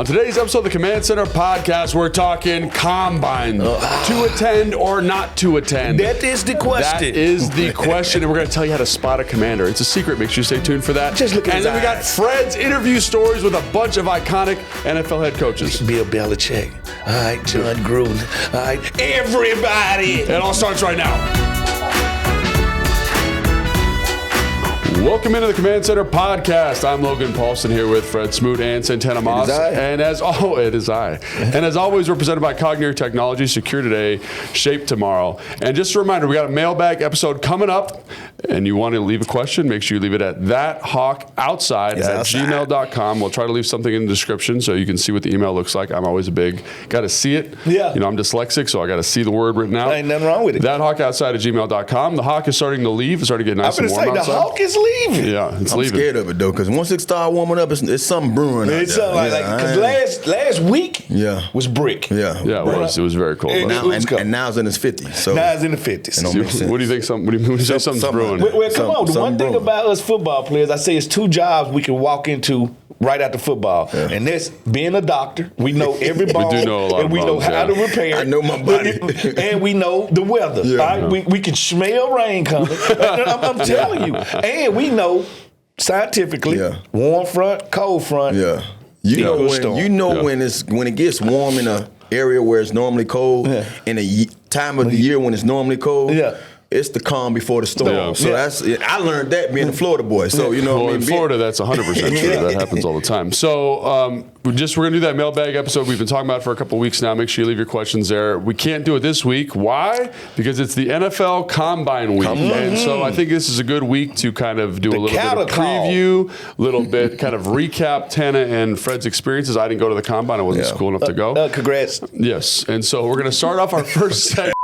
On today's episode of the Command Center podcast, we're talking combine. To attend or not to attend? That is the question. That is the question, and we're going to tell you how to spot a commander. It's a secret. Make sure you stay tuned for that. Just look at And then we got Fred's interview stories with a bunch of iconic NFL head coaches. Bill Belichick. All right, John Gruden. All right, everybody. It all starts right now. Welcome into the Command Center podcast. I'm Logan Paulson here with Fred Smoot and Santana Moss. And as always, we're presented by Cognier Technology. Secure today, shape tomorrow. And just a reminder, we got a mailbag episode coming up. And you want to leave a question, make sure you leave it at ThatHawkOutside at gmail.com. We'll try to leave something in the description so you can see what the email looks like. I'm always got to see it. Yeah. You know, I'm dyslexic, so I got to see the word written out. Ain't nothing wrong with it. ThatHawkOutside at gmail.com. The Hawk is starting to leave. It's starting to get nice and warm outside. The Hawk is leaving. Yeah, it's leaving. I'm scared of it, though, because once it starts warming up, it's something brewing. It's something because last week was brick. Yeah, it was. It was very cold. And now it's in its 50s. So now it's in the 50s. What do you think? When you say something's brewing? Well, come on. The one thing about us football players, I say it's two jobs we can walk into right after football. Yeah. And that's being a doctor. We know every ball. We do know a lot and we know how to repair. I know my body. And we know the weather. Yeah. Right? We can smell rain coming. I'm telling you. And we know scientifically, warm front, cold front. Yeah. You know when it gets warm in an area where it's normally cold, in a time of the year when it's normally cold. Yeah. It's the calm before the storm. Yeah. So I learned that being a Florida boy. So you know, well, in Florida, that's 100% true. That happens all the time. So we're gonna do that mailbag episode we've been talking about for a couple of weeks now. Make sure you leave your questions there. We can't do it this week. Why? Because it's the NFL Combine week, and so I think this is a good week to kind of do a little bit of preview, a little bit kind of recap Tana and Fred's experiences. I didn't go to the Combine. I wasn't cool enough to go. Congrats. Yes, and so we're gonna start off our first segment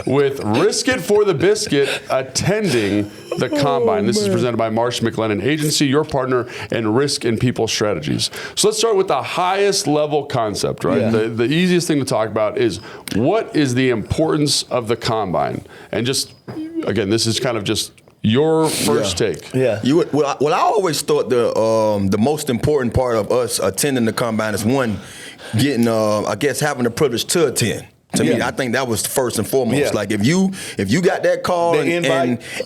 with Risk It for the Biscuit attending the Combine. This is presented by Marsh McLennan Agency, your partner in risk and people strategies. So let's start with the highest level concept, right? Yeah. The easiest thing to talk about is what is the importance of the Combine? And just, again, this is kind of just your first take. Yeah. Well, I always thought the most important part of us attending the Combine is one, getting, having the privilege to attend. To me, I think that was first and foremost. Yeah. Like if you got that call and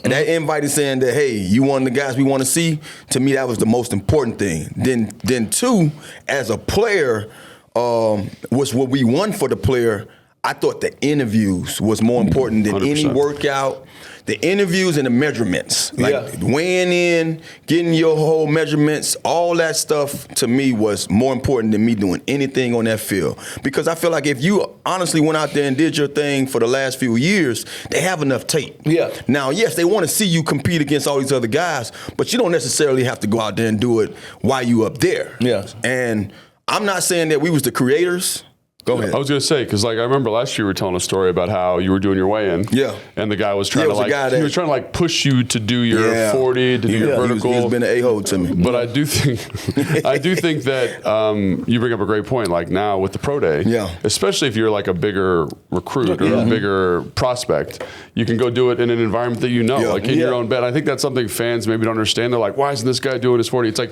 that invite is saying that, hey, you one of the guys we want to see, to me that was the most important thing. Then two, as a player, was what we won for the player. I thought the interviews was more important than 100%. Any workout. The interviews and the measurements, weighing in, getting your whole measurements, all that stuff to me was more important than me doing anything on that field. Because I feel like if you honestly went out there and did your thing for the last few years, they have enough tape. Yeah. Now, yes, they want to see you compete against all these other guys, but you don't necessarily have to go out there and do it while you up there. Yeah. And I'm not saying that we was the creators. Go ahead. I was going to say, because I remember last year you were telling a story about how you were doing your weigh-in. Yeah. And the guy was trying to push you to do your 40, to do your vertical. He's been an a-hole to me. But I do think that you bring up a great point. Like now with the pro day, especially if you're like a bigger recruit or a bigger prospect, you can go do it in an environment that you know, like in your own bed. I think that's something fans maybe don't understand. They're like, why isn't this guy doing his 40? It's like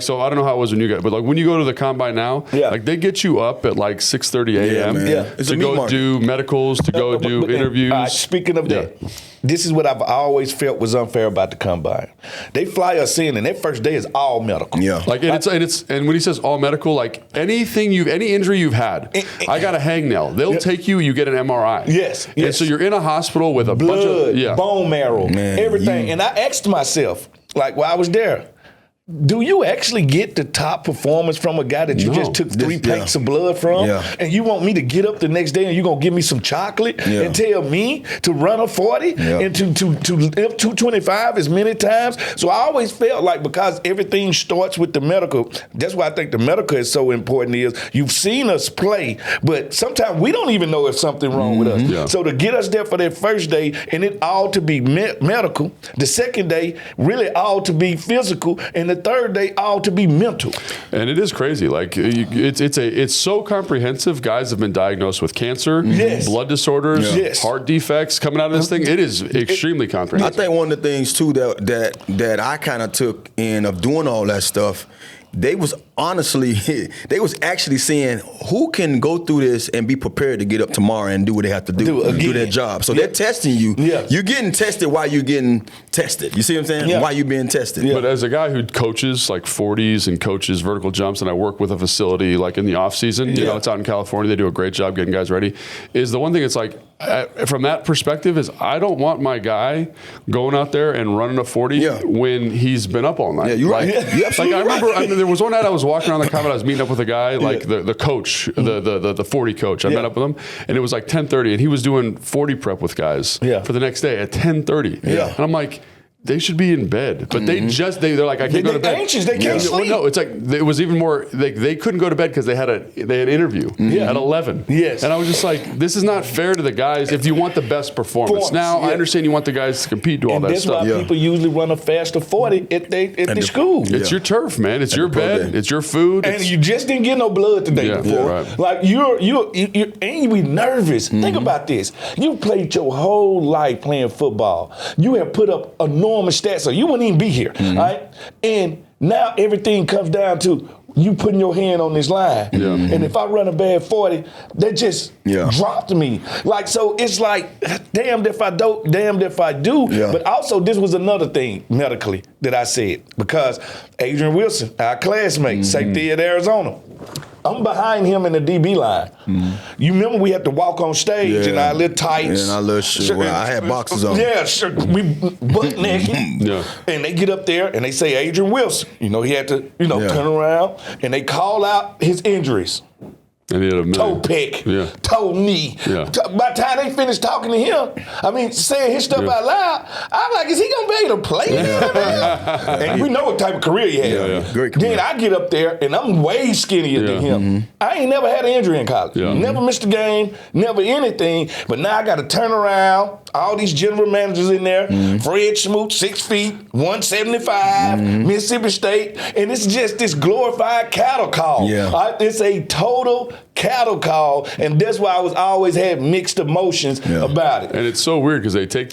so I don't know how it was when you got, but like when you go to the Combine now, like they get you up at like 6:30 a.m. To go do medicals, to go do interviews. Speaking of that, this is what I've always felt was unfair about the Combine. They fly us in, and that first day is all medical. Yeah, and when he says all medical, like any injury you've had, I got a hangnail. They'll take you. You get an MRI. Yes. And so you're in a hospital with a bunch of bone marrow, everything. And I asked myself, like, while I was there, do you actually get the top performance from a guy that you just took 3 pints of blood from? Yeah. And you want me to get up the next day and you're going to give me some chocolate and tell me to run a 40 and to live 225 as many times? So I always felt like because everything starts with the medical, that's why I think the medical is so important is you've seen us play, but sometimes we don't even know if something wrong with us. Yeah. So to get us there for that first day and it all to be medical, the second day really all to be physical, and the third day all to be mental. And it is crazy. Like it's so comprehensive. Guys have been diagnosed with cancer, blood disorders, heart defects coming out of this thing. It is extremely comprehensive. I think one of the things too that I kind of took in of doing all that stuff, they was honestly, they was actually saying who can go through this and be prepared to get up tomorrow and do what they have to do their job. So they're testing you. Yeah. You're getting tested while you're getting tested. You see what I'm saying? Yeah. Why you being tested. Yeah. But as a guy who coaches like 40s and coaches vertical jumps, and I work with a facility like in the off season, you know, it's out in California. They do a great job getting guys ready. Is the one thing it's like, from that perspective, is I don't want my guy going out there and running a 40 when he's been up all night. Yeah, you're right. Like I remember, there was one night I was walking around the common, I was meeting up with a guy, like the coach, the 40 coach. I met up with him, and it was like 10:30, and he was doing 40 prep with guys for the next day at 10:30. Yeah. And I'm like, they should be in bed, but they're like, I can't go to bed. Anxious, they can't sleep. Well, no, it's like it was even more. They couldn't go to bed because they had an interview at 11. Yes, and I was just like, this is not fair to the guys. If you want the best performance, now I understand you want the guys to compete, do all that stuff. That's why people usually run a faster 40 at the school. It's your turf, man. It's your bed. It's your food. And you just didn't get no blood today before. Right. Like you're and you be nervous. Think about this. You played your whole life playing football. You have put up enormous stats, so you wouldn't even be here, right? And now everything comes down to you putting your hand on this line. And if I run a bad 40, that just dropped me. Like, so it's like, damned if I don't, damned if I do. But also, this was another thing medically that I said, because Adrian Wilson, our classmate, safety at Arizona, I'm behind him in the DB line. You remember we had to walk on stage in our little tights. And our little shirt. Well, I had boxes on. Yeah, sure. We butt naked. And they get up there and they say Adrian Wilson. You know, he had to, turn around, and they call out his injuries. And he had a toe pick, toe knee. By the time they finished talking to him, saying his stuff out loud, I'm like, is he gonna be able to play? And we know what type of career he had. Great career. Then I get up there and I'm way skinnier than him. I ain't never had an injury in college. Never missed a game, never anything. But now I got to turn around. All these general managers in there. Fred Smoot, 6 feet, 175, Mississippi State, and it's just this glorified cattle call. It's a total cattle call, and that's why I always had mixed emotions about it. And it's so weird because they take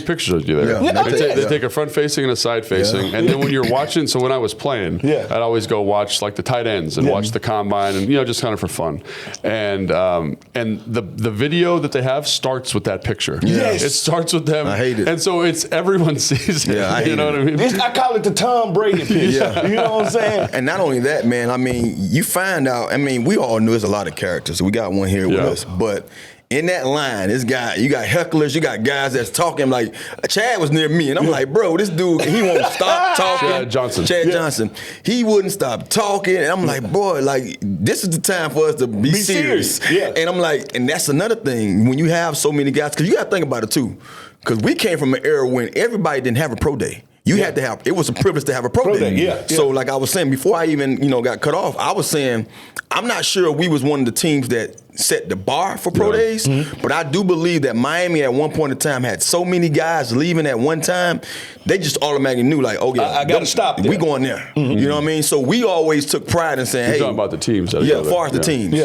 pictures of you there. They take a front facing and a side facing, and then when you're watching, so when I was playing, I'd always go watch like the tight ends and watch the combine, and just kind of for fun. And the video that they have starts with that picture. It starts with them. I hate it. And so it's everyone sees it. You know what I mean? I call it the Tom Brady picture. You know what I'm saying? And not only that, man, you find out, we all knew there's a lot of characters. We got one here with us. But in that line, this guy, you got hecklers, you got guys that's talking like, Chad was near me, and I'm like, bro, this dude, he won't stop talking. Chad Johnson. He wouldn't stop talking, and I'm like, boy, like, this is the time for us to be serious. And I'm like, and that's another thing, when you have so many guys, because you got to think about it too, because we came from an era when everybody didn't have a pro day. You had to have, it was a privilege to have a pro day. So like I was saying, before I even, got cut off, I was saying, I'm not sure we was one of the teams that set the bar for pro days, but I do believe that Miami at one point in time had so many guys leaving at one time, they just automatically knew like, okay, I got to stop there. We going there. You know what I mean? So we always took pride in saying, You're talking about the teams. As far as the teams.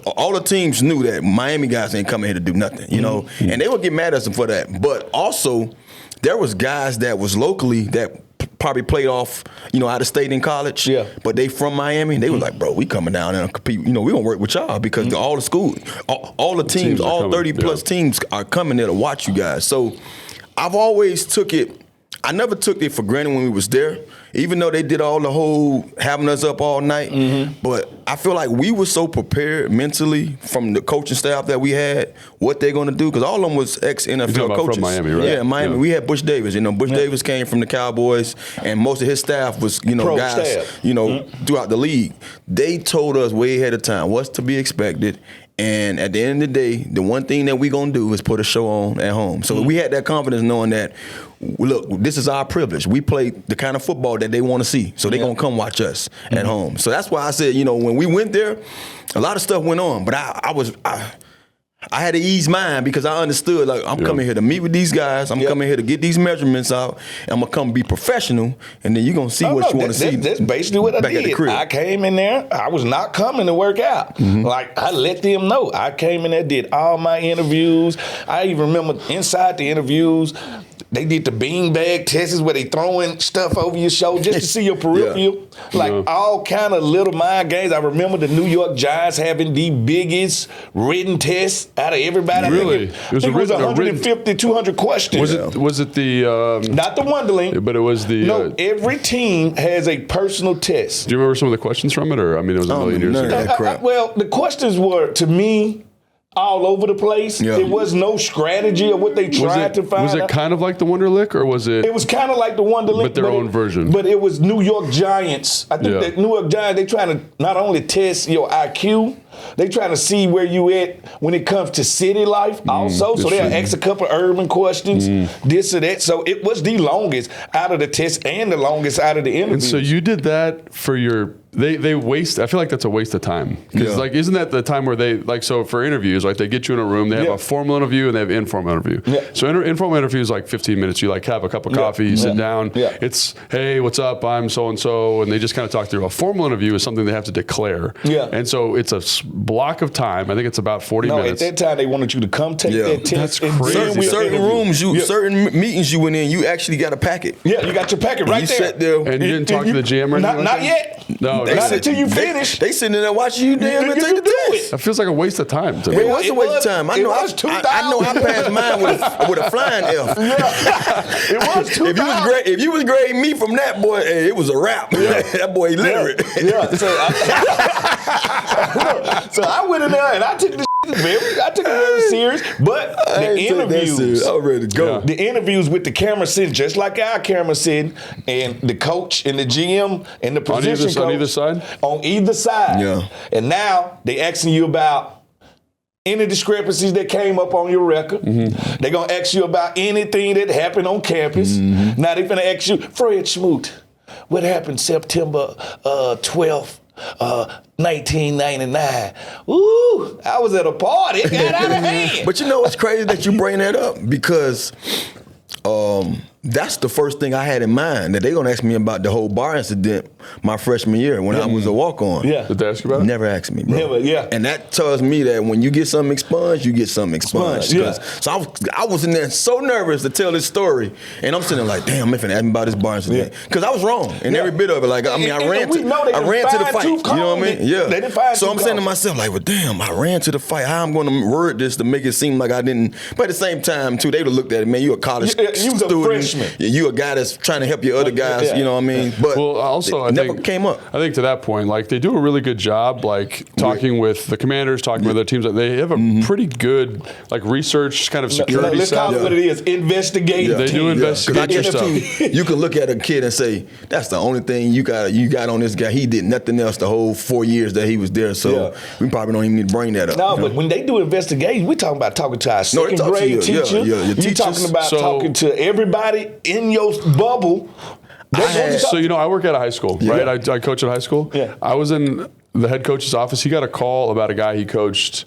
All the teams knew that Miami guys ain't coming here to do nothing, and they would get mad at us for that. But also, there was guys that was locally that probably played off, out of state in college. But they from Miami. They was like, bro, we coming down and compete. We gonna work with y'all because all the school, all the teams, all 30 plus teams are coming there to watch you guys. So I've always I never took it for granted when we was there, even though they did all the whole having us up all night. But I feel like we were so prepared mentally from the coaching staff that we had, what they're going to do, because all of them was ex-NFL coaches. From Miami, right? Yeah, Miami. We had Bush Davis. Bush Davis came from the Cowboys, and most of his staff was, guys, throughout the league. They told us way ahead of time what's to be expected. And at the end of the day, the one thing that we're going to do is put a show on at home. So we had that confidence knowing that, look, this is our privilege. We play the kind of football that they want to see. So they're going to come watch us at home. So that's why I said, when we went there, a lot of stuff went on. But I had to ease mine because I understood, like, I'm coming here to meet with these guys. I'm coming here to get these measurements out. I'm going to come be professional, and then you're going to see what you want to see. That's basically what I did. I came in there. I was not coming to work out. Like, I let them know. I came in there, did all my interviews. I even remember inside the interviews, They did the beanbag tests where they throwing stuff over your shoulder just to see your peripheral. All kind of little mind games. I remember the New York Giants having the biggest written test out of everybody. Really? I think it was 150, 200 questions. Was it the... Not the Wonderling. But it was the... No, every team has a personal test. Do you remember some of the questions from it? Or, I mean, it was a million years ago. Well, the questions were, to me, all over the place. Yeah. There was no strategy of what they tried to find. Was it kind of like the Wonderlic, or was it? It was kind of like the Wonderlic, but their own version. But it was New York Giants. I think that New York Giants, they trying to not only test your IQ, they trying to see where you at when it comes to city life also. So they'll ask a couple of urban questions, this or that. So it was the longest out of the test and the longest out of the interviews. And so you did that for your... They waste. I feel like that's a waste of time because isn't that the time where they so for interviews they get you in a room, they have a formal interview and they have an informal interview. So informal interview is like 15 minutes. You have a cup of coffee, you sit down. It's hey, what's up? I'm so and so, and they just kind of talk through. A formal interview is something they have to declare. And so it's a block of time. I think it's about 40 minutes. At that time they wanted you to come take that test. That's crazy. Certain rooms, certain meetings you went in, you actually got a packet. Yeah, you got your packet right there. Sat there. And you didn't talk to the GM or anything? Not yet. No, not until you finish. They sitting there watching you damn and take the test. That feels like a waste of time to me. It was a waste of time. I know I passed mine with a flying F. It was 2000. If you was grading me from that, boy, hey, it was a wrap. That boy illiterate. So I went in there and I took the very serious, but the interviews, I'm ready to go. The interviews with the camera sitting just like our camera sitting, and the coach and the GM and the position coach on either side. On either side. Yeah. And now they asking you about any discrepancies that came up on your record. They're gonna ask you about anything that happened on campus. Now they're gonna ask you, Fred Smoot, what happened September 12th? 1999. Ooh, I was at a party. It got out of hand. But you know what's crazy that you bring that up? Because that's the first thing I had in mind, that they're going to ask me about the whole bar incident my freshman year when I was a walk-on. Yeah. Did they ask you about it? Never asked me, bro. Never, yeah. And that tells me that when you get something expunged, you get something expunged. So I was in there so nervous to tell this story, and I'm sitting there like, damn, I'm finna ask me about this bar incident. Because I was wrong in every bit of it. Like, I mean, I ran to the fight. You know what I mean? Yeah. They didn't find so I'm saying to myself, like, well, damn, I ran to the fight. How I'm going to word this to make it seem like I didn't? But at the same time, too, they would have looked at it, man, you a college student. You was a freshman. You a guy that's trying to help your other guys, you know what I mean? But also, it never came up. I think to that point, like, they do a really good job, like, talking with the commanders, talking with their teams. They have a pretty good, like, research kind of security let's call it what it is, investigative. They do investigate your stuff. You can look at a kid and say, that's the only thing you got on this guy. He did nothing else the whole 4 years that he was there, so we probably don't even need to bring that up. No, but when they do investigation, we talking about talking to our second grade teacher. You talking about talking to everybody in your bubble. So, I work at a high school, right? I coach at a high school. Yeah. I was in the head coach's office. He got a call about a guy he coached.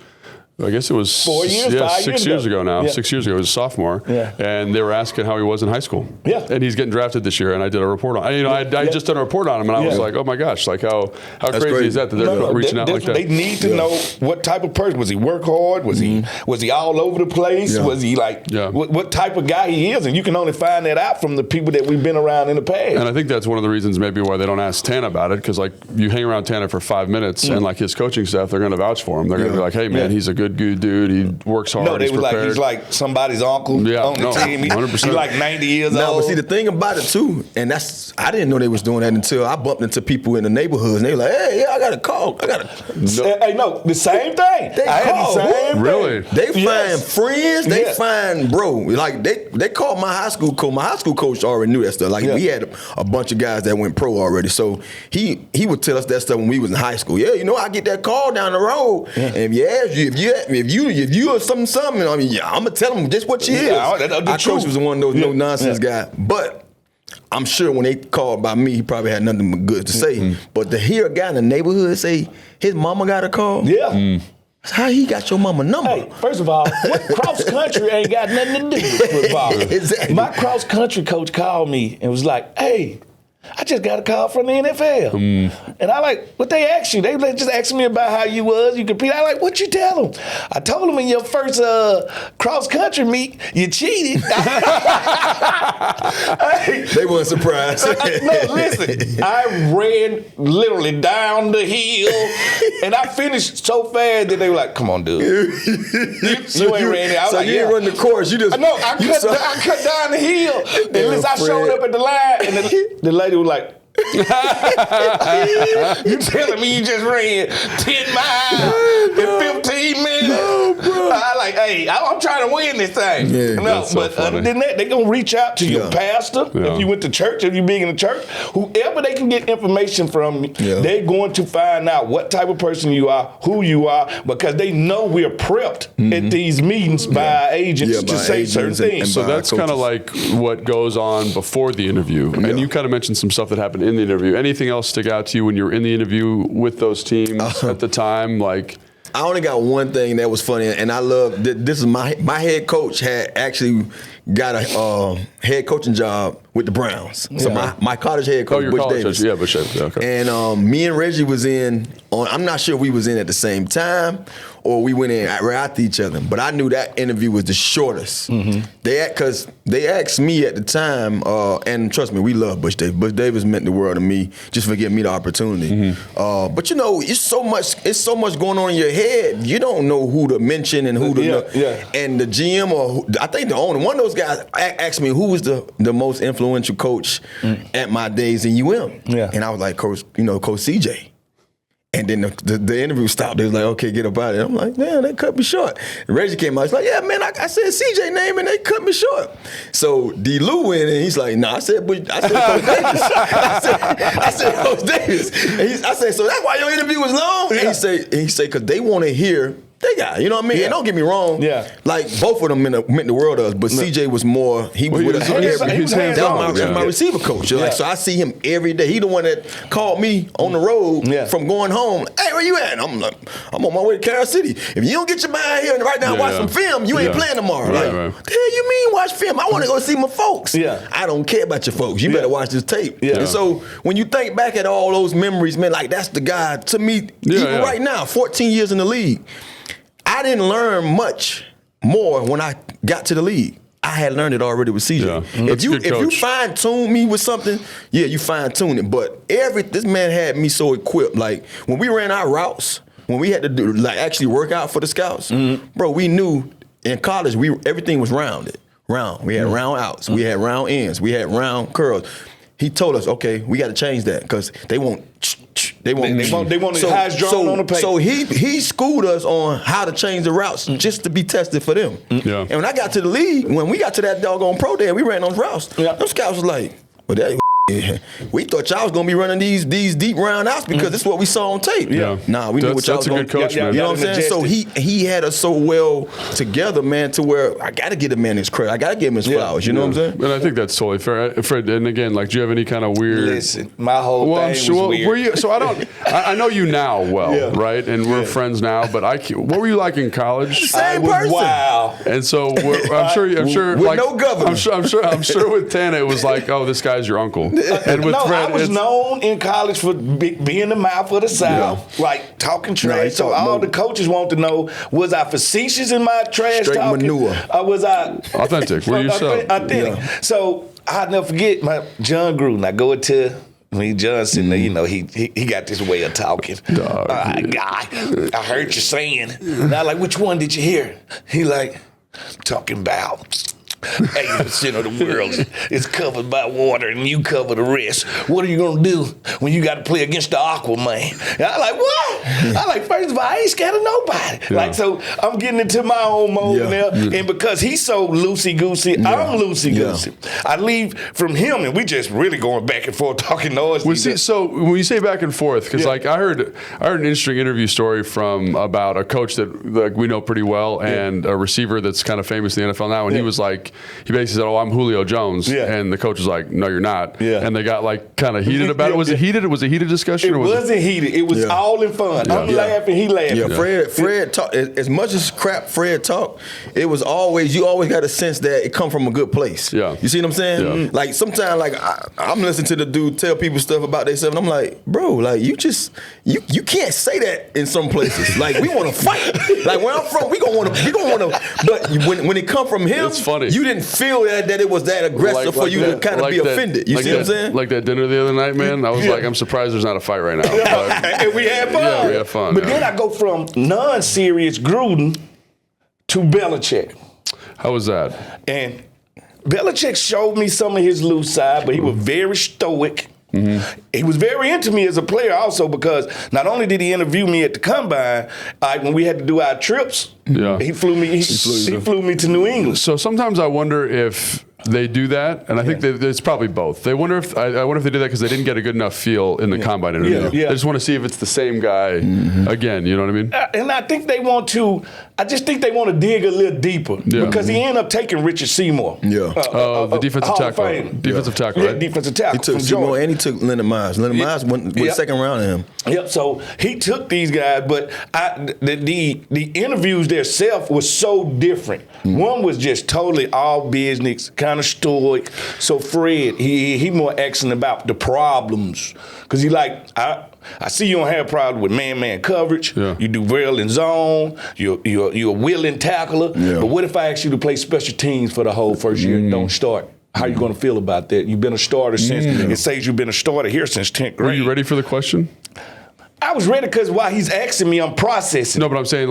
I guess it was 4 years, 6 years ago now. Yeah. 6 years ago, he was a sophomore. Yeah. And they were asking how he was in high school. Yeah. And he's getting drafted this year, and I did a report on him. I just done a report on him, and I was like, oh my gosh, like how crazy is that they're reaching out like that? They need to know what type of person. Was he work hard? Was he all over the place? Yeah. Was he like, what type of guy he is? And you can only find that out from the people that we've been around in the past. And I think that's one of the reasons maybe why they don't ask Tana about it, because like you hang around Tana for 5 minutes, and like his coaching staff, they're going to vouch for him. They're going to be like, hey man, he's a good dude. He works hard. No, they was like, he's like somebody's uncle on the team. 100%. He's like 90 years old. But see, the thing about it too, and I didn't know they was doing that until I bumped into people in the neighborhoods, and they were like, hey, I got a call. No, the same thing. I had the same thing. Really? They find friends. They find like they called my high school coach. My high school coach already knew that stuff. Like we had a bunch of guys that went pro already, so he would tell us that stuff when we was in high school. Yeah, I get that call down the road, and if you or something, I mean, I'm gonna tell them just what she is. Our coach was one of those no nonsense guys, but I'm sure when they called by me, he probably had nothing but good to say. But to hear a guy in the neighborhood say his mama got a call, how he got your mama number? Hey, first of all, cross country ain't got nothing to do with football. Exactly. My cross country coach called me and was like, "Hey, I just got a call from the NFL. And I like, what they asked you? They just asked me about how you was, you compete. I like, what you tell them? I told them in your first cross-country meet, you cheated. They weren't surprised. No, listen, I ran literally down the hill, and I finished so fast that they were like, come on, dude. You ain't ran it. I was so like, you didn't run the course. You just... No, I cut down the hill. And listen, I showed up at the line, and the lady was like, you telling me you just ran 10 miles in 15 minutes? No, bro. I like, hey, I'm trying to win this thing. Yeah, no, but other than that, they're going to reach out to your pastor. Yeah. If you went to church, if you're big in the church, whoever they can get information from, they're going to find out what type of person you are, who you are, because they know we're prepped at these meetings by our agents to say certain things. So that's kind of like what goes on before the interview. And you kind of mentioned some stuff that happened in the interview. Anything else stick out to you when you were in the interview with those teams at the time? Like, I only got one thing that was funny, and I love this. Is my head coach had actually got a head coaching job with the Browns. So my college head coach, Butch Davis. Yeah, Butch Davis. Okay. And me and Reggie was in on. I'm not sure if we was in at the same time or we went in right after each other. But I knew that interview was the shortest. Because they asked me at the time, and trust me, we love Butch Davis. Butch Davis meant the world to me just for giving me the opportunity. But you know, it's so much going on in your head. You don't know who to mention and who to and the GM or I think the owner, one of those guys asked me who was the most influential coach at my days in UM. And I was like, Coach CJ. And then the interview stopped. They was like, okay, get up out of it. I'm like, man, they cut me short. And Reggie came out. He's like, yeah, man, I said CJ name and they cut me short. So D. Lou went and he's like, no, I said Coach Davis. I said Coach Davis. And I said, so that's why your interview was long? And he say, because they want to hear they got, you know what I mean? And don't get me wrong. Like, both of them meant the world to us, but CJ was more, he was my receiver coach. Like, so I see him every day. He the one that called me on the road from going home. Hey, where you at? I'm on my way to Carol City. If you don't get your mind here right now and watch some film, you ain't playing tomorrow. Like, the hell you mean watch film? I want to go see my folks. I don't care about your folks. You better watch this tape. And so when you think back at all those memories, man, like that's the guy to me, even right now, 14 years in the league. I didn't learn much more when I got to the league. I had learned it already with CJ. If you fine tune me with something, you fine tune it. But this man had me so equipped. Like when we ran our routes, when we had to do actually work out for the scouts, bro, we knew in college everything was rounded. We had round outs, we had round ends, we had round curls. He told us, okay, we got to change that because they want the highest drawn on the paper. So he schooled us on how to change the routes just to be tested for them. And when I got to the league, when we got to that doggone pro day, we ran those routes. Those scouts was like, well, we thought y'all was gonna be running these deep round outs because this is what we saw on tape. Nah, we knew what y'all was gonna. That's a good coach, man. You know what I'm saying? So he had us so well together, man, to where I gotta give the man his credit. I gotta give him his flowers. You know what I'm saying? And I think that's totally fair, Fred. And again, like, do you have any kind of weird? Listen, my whole thing was weird. Were you? So I know you now well, right? And we're friends now. But what were you like in college? Same person. Wow. And so I'm sure, with like, no governor. I'm sure with Tana it was like, oh, this guy's your uncle. And with Fred, I was known in college for being the mouth of the South, like talking trash. So all the coaches want to know, was I facetious in my trash straight talking? manure. Or was I authentic? Were you authentic? So I'll never forget my John Gruden. I go to John sitting there, you know, he got this way of talking. Guy, I heard you saying. And I like, which one did you hear? He like, talking about 80% of the world is covered by water and you cover the rest. What are you going to do when you got to play against the Aquaman? And I like, what? I like, first of all, I ain't scared of nobody. Like, so I'm getting into my own mode now. And because he's so loosey-goosey, I'm loosey-goosey. I leave from him and we just really going back and forth talking noise. So when you say back and forth, because like I heard an interesting interview story about a coach that we know pretty well and a receiver that's kind of famous in the NFL now, and he was like, like, he basically said, "Oh, I'm Julio Jones," and the coach was like, "No, you're not." And they got like kind of heated about it. Was it heated? Was it heated discussion? It wasn't heated. It was all in fun. I'm laughing, he laughing. Yeah, Fred talk as much as crap Fred talk. It was always you always got a sense that it come from a good place. Yeah, you see what I'm saying? Yeah. Like sometimes, like I'm listening to the dude tell people stuff about themselves, and I'm like, bro, like you can't say that in some places. Like we want to fight. Like where I'm from, we gonna want to. But when it come from him, it's funny. You didn't feel that it was that aggressive for you to kind of be offended. You see what I'm saying? Like that dinner the other night, man. I was like, I'm surprised there's not a fight right now. And we had fun. Yeah, we had fun. But then I go from non-serious Gruden to Belichick. How was that? And Belichick showed me some of his loose side, but he was very stoic. He was very into me as a player also because not only did he interview me at the Combine, when we had to do our trips, he flew me to New England. So sometimes I wonder if they do that, and I think that it's probably both. They wonder if I wonder if they do that because they didn't get a good enough feel in the Combine interview. They just want to see if it's the same guy again. You know what I mean? And I think they want to. I just think they want to dig a little deeper because he ended up taking Richard Seymour. The defensive tackle. Defensive tackle, right? Defensive tackle. He took Seymour and he took Leonard Myers. Leonard Myers went the second round of him. Yep. So he took these guys, but the interviews themselves was so different. One was just totally all business, kind of stoic. So Fred, he more asking about the problems because he like I see you don't have a problem with man-man coverage. You do well in zone. You're a willing tackler. But what if I ask you to play special teams for the whole first year and don't start? How you going to feel about that? You've been a starter since, it says you've been a starter here since 10th grade. Were you ready for the question? I was ready because while he's asking me, I'm processing. No, but I'm saying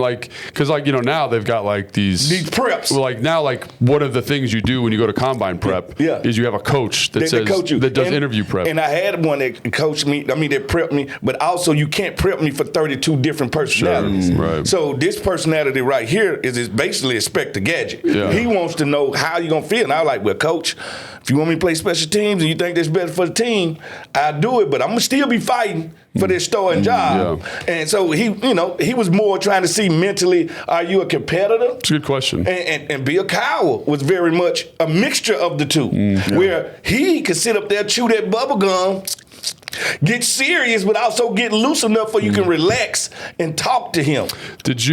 because now they've got like these preps. Well, like now, like one of the things you do when you go to Combine prep is you have a coach that that does interview prep. And I had one that coached me. I mean, that prepped me, but also you can't prep me for 32 different personalities. Right. So this personality right here is basically Inspector Gadget. He wants to know how you gonna feel. And I was like, well, coach, if you want me to play special teams and you think that's better for the team, I'll do it. But I'm gonna still be fighting for this starting job. And so he was more trying to see mentally, are you a competitor? It's a good question. And Bill Cowher was very much a mixture of the two, where he could sit up there, chew that bubble gum, get serious, but also get loose enough so you can relax and talk to him. This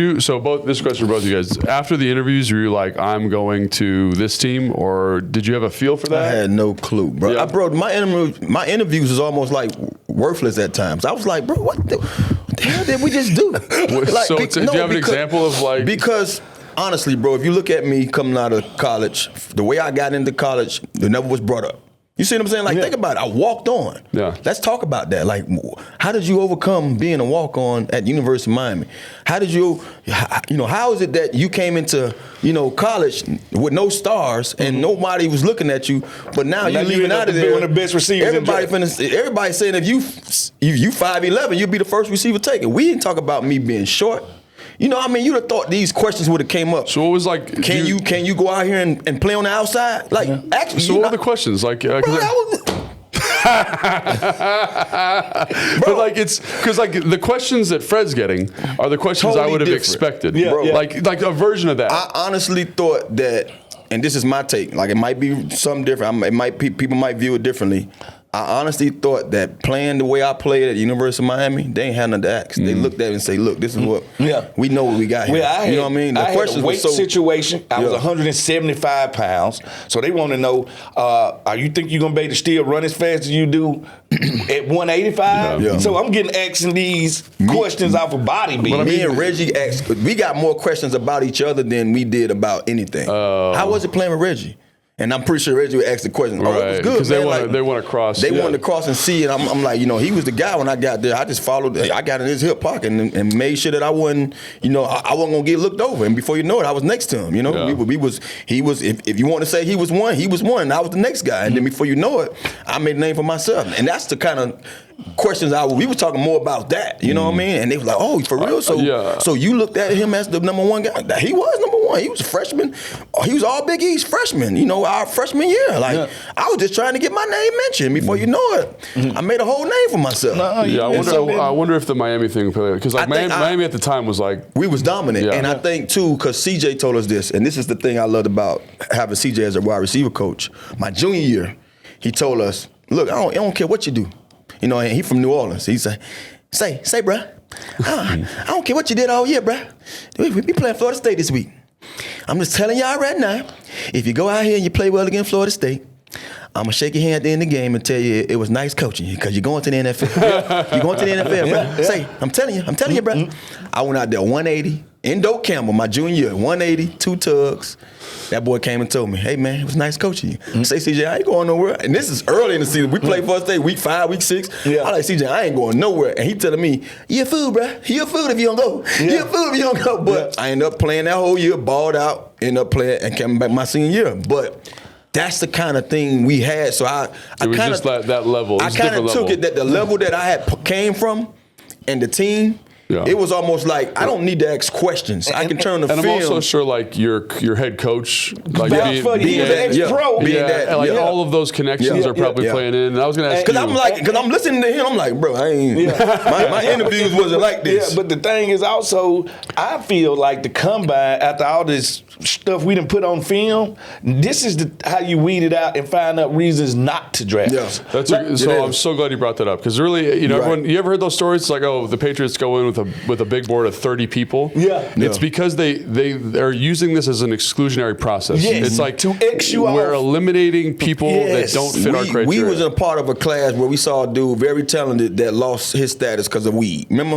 question for both of you guys. After the interviews, were you like, I'm going to this team, or did you have a feel for that? I had no clue, bro. My interviews was almost like worthless at times. I was like, bro, what the hell did we just do? Do you have an example of like? Because honestly, bro, if you look at me coming out of college, the way I got into college, it never was brought up. You see what I'm saying? Like, think about it. I walked on. Let's talk about that. Like, how did you overcome being a walk-on at University of Miami? How did you, how is it that you came into, college with no stars and nobody was looking at you, but now you're leaving out of there. One of the best receivers. Everybody's saying if you 5'11", you'll be the first receiver taken. We didn't talk about me being short. You'd have thought these questions would have came up. So what was like? Can you go out here and play on the outside? Like, actually. So what were the questions? Like, but like it's because like the questions that Fred's getting are the questions I would have expected. Like a version of that. I honestly thought that, and this is my take. Like it might be something different. People might view it differently. I honestly thought that playing the way I played at the University of Miami, they ain't had nothing to ask. They looked at it and say, look, this is what we know what we got here. You know what I mean? I had a weight situation. I was 175 pounds. So they want to know, you think you're going to be able to still run as fast as you do at 185? So I'm asking these questions off of body beat. Me and Reggie asked, we got more questions about each other than we did about anything. How was it playing with Reggie? And I'm pretty sure Reggie would ask the question. It was good, because they want to cross. They wanted to cross and see, and I'm like, he was the guy when I got there. I just followed. I got in his hip pocket and made sure that I wasn't, I wasn't gonna get looked over. And before you know it, I was next to him. He was. If you want to say he was one, and I was the next guy. And then before you know it, I made a name for myself. And that's the kind of questions we was talking more about that, you know what I mean? And they was like, oh, for real? So you looked at him as the number one guy? He was number one. He was a freshman. He was all Big East freshman, you know, our freshman year. Like, I was just trying to get my name mentioned. Before you know it, I made a whole name for myself. I wonder if the Miami thing, because like Miami at the time was like, we was dominant. And I think too, because CJ told us this, and this is the thing I loved about having CJ as a wide receiver coach. My junior year, he told us, look, I don't care what you do. You know, and he from New Orleans. He say, bruh, I don't care what you did all year, bruh. We be playing Florida State this week. I'm just telling y'all right now, if you go out here and you play well against Florida State, I'm going to shake your hand at the end of the game and tell you it was nice coaching you because you're going to the NFL. You're going to the NFL, bro. Say, I'm telling you, bro. I went out there 180 in Doak Campbell, my junior year, 180, 2 tugs. That boy came and told me, hey, man, it was nice coaching you. Say, CJ, I ain't going nowhere. And this is early in the season. We play Florida State week 5, week 6. I like, CJ, I ain't going nowhere. And he telling me, you a fool, bro. You a fool if you don't go. You a fool if you don't go. But I ended up playing that whole year, balled out, ended up playing, and came back my senior year. But that's the kind of thing we had. So I kind of that level. I kind of took it that the level that I had came from and the team, it was almost like I don't need to ask questions. I can turn the film. And I'm also sure like your head coach, like being an ex-pro, all of those connections are probably playing in. And I was going to ask because I'm listening to him. I'm like, bro, I ain't. My interviews wasn't like this. Yeah, but the thing is also, I feel like the combine after all this stuff we done put on film, this is how you weed it out and find out reasons not to draft. Yeah. So I'm so glad you brought that up because really, you know, everyone, you ever heard those stories? It's like, oh, the Patriots go in with a big board of 30 people. It's because they're using this as an exclusionary process. It's like to X you off. We're eliminating people that don't fit our criteria. We was a part of a class where we saw a dude very talented that lost his status because of weed. Remember?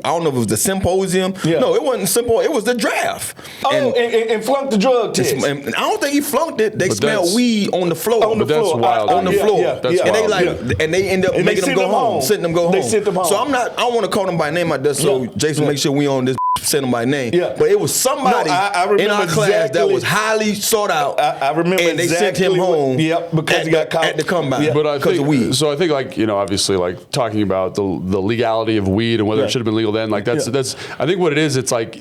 I don't know if it was the symposium. No, it wasn't simple. It was the draft. And flunked the drug test. And I don't think he flunked it. They smelled weed on the floor. That's wild. On the floor. That's wild. And they end up making them go home. Sending them go home. They sent them home. So I don't want to call them by name out there. So Jason, make sure we on this. Send them by name. But it was somebody in our class that was highly sought out. I remember and they sent him home. Because he got caught at the combine. But I because of weed. So I think, like, you know, obviously, like talking about the legality of weed and whether it should have been legal then. Like that's I think what it is. It's like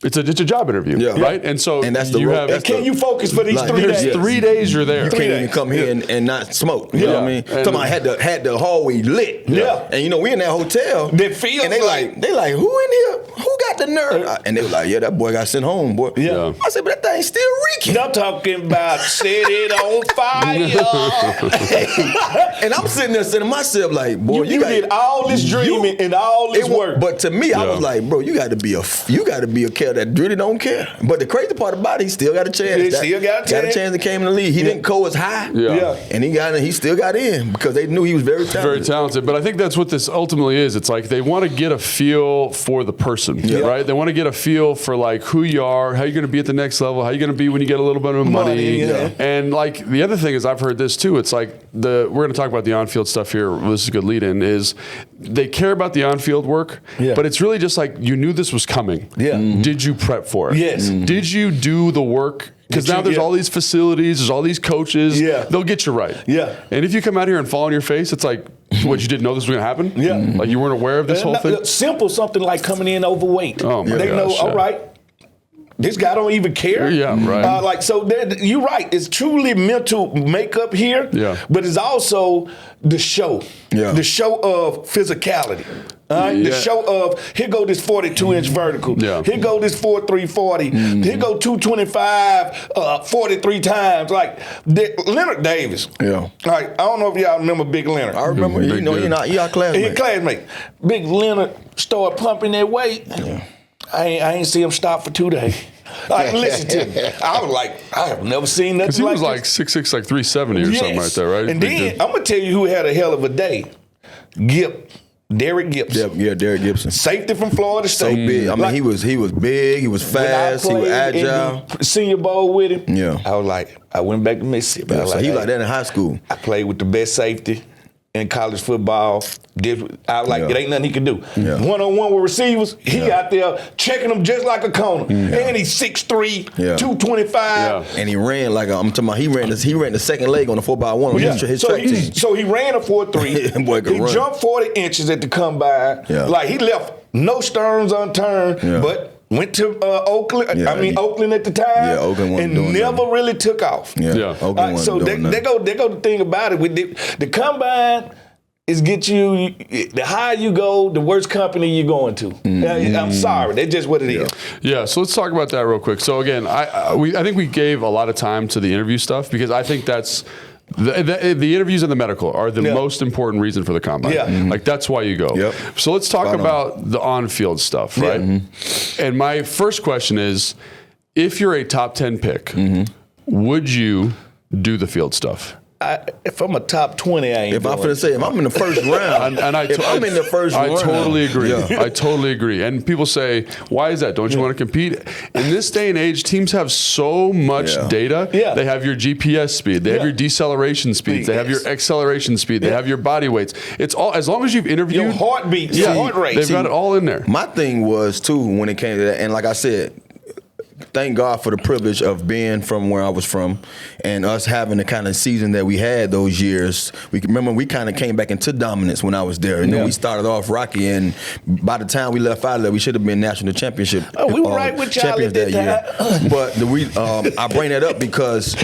it's a job interview, right? And so that's the can you focus for these 3 days? 3 days you're there. You can't even come here and not smoke. You know what I mean? Somebody had the hallway lit. And you know, we in that hotel. And they like, who in here? Who got the nerve? And they were like, that boy got sent home, boy. I said, but that thing's still reeking. I'm talking about set it on fire. And I'm sitting there saying to myself, like, boy, you did all this dreaming and all this work. But to me, I was like, bro, you got to be a cat that really don't care. But the crazy part about it, he still got a chance. He still got a chance. To came in the league. He didn't go as high. And he still got in because they knew he was very talented. Very talented. But I think that's what this ultimately is. It's like they want to get a feel for the person, right? They want to get a feel for like who you are, how you're going to be at the next level, how you're going to be when you get a little bit of money. And like the other thing is, I've heard this too. It's like we're going to talk about the on-field stuff here. This is a good lead-in. Is they care about the on-field work, but it's really just like you knew this was coming. Did you prep for it? Yes. Did you do the work? Because now there's all these facilities, there's all these coaches. They'll get you right. And if you come out here and fall on your face, it's like, what, you didn't know this was going to happen? Like you weren't aware of this whole thing? Simple something like coming in overweight. Oh my They gosh, know, all right, this guy don't even care. You're right. It's truly mental makeup here. But it's also the show. The show of physicality. The show of, here go this 42-inch vertical. Here go this 4.340. Here go 225 43 times. Like Leonard Davis. All right, I don't know if y'all remember Big Leonard. I remember. You're our classmate. He's classmate. Big Leonard started pumping that weight. I ain't see him stop for 2 days. Like, listen to me. I was like, I have never seen nothing like this. Because he was like 6'6", like 370 or something right there, right? And then I'm going to tell you who had a hell of a day. Derek Gibson. Derek Gibson. Safety from Florida State. So big. I mean, he was big, he was fast, he was agile. Senior Bowl with him. Yeah. I was like, I went back to Mississippi. He was like that in high school. I played with the best safety in college football. It ain't nothing he can do. Yeah. One-on-one with receivers, he out there checking them just like a corner. And he's 6'3", 225. Yeah. And he ran like I'm talking about. He ran the second leg on the 4x1 on his track team. So he ran a 4.3. He jumped 40 inches at the combine. Yeah. Like he left no stones unturned, but went to Oakland. Oakland at the time. Yeah, Oakland wasn't doing never nothing. really took off. Yeah. Oakland So wasn't doing nothing. they go the thing about it with the combine is get you, the higher you go, the worse company you're going to. I'm sorry, that's just what it is. Yeah, so let's talk about that real quick. So again, I think we gave a lot of time to the interview stuff because I think that's the interviews and the medical are the most important reason for the combine. Yeah. Like that's why you go. Yep. So let's talk about the on-field stuff, right? And my first question is, if you're a top 10 pick, would you do the field stuff? If I'm a top 20, I ain't If doing I'm finna say, if I'm in the first round, if I'm in the first round, I totally agree. Yeah. I totally agree. And people say, why is that? Don't you want to compete? In this day and age, teams have so much data. Yeah. They have your GPS speed. They have your deceleration speeds. They have your acceleration speed. They have your body weights. It's all, as long as you've interviewed. Your heartbeat, your heart rate. They've got it all in there. My thing was, too, when it came to that, and like I said, thank God for the privilege of being from where I was from and us having the kind of season that we had those years. We kind of came back into dominance when I was there. And then we started off rocky, and by the time we left out of there, we should have been national championship. We were right with y'all champions at that year. But I bring that up because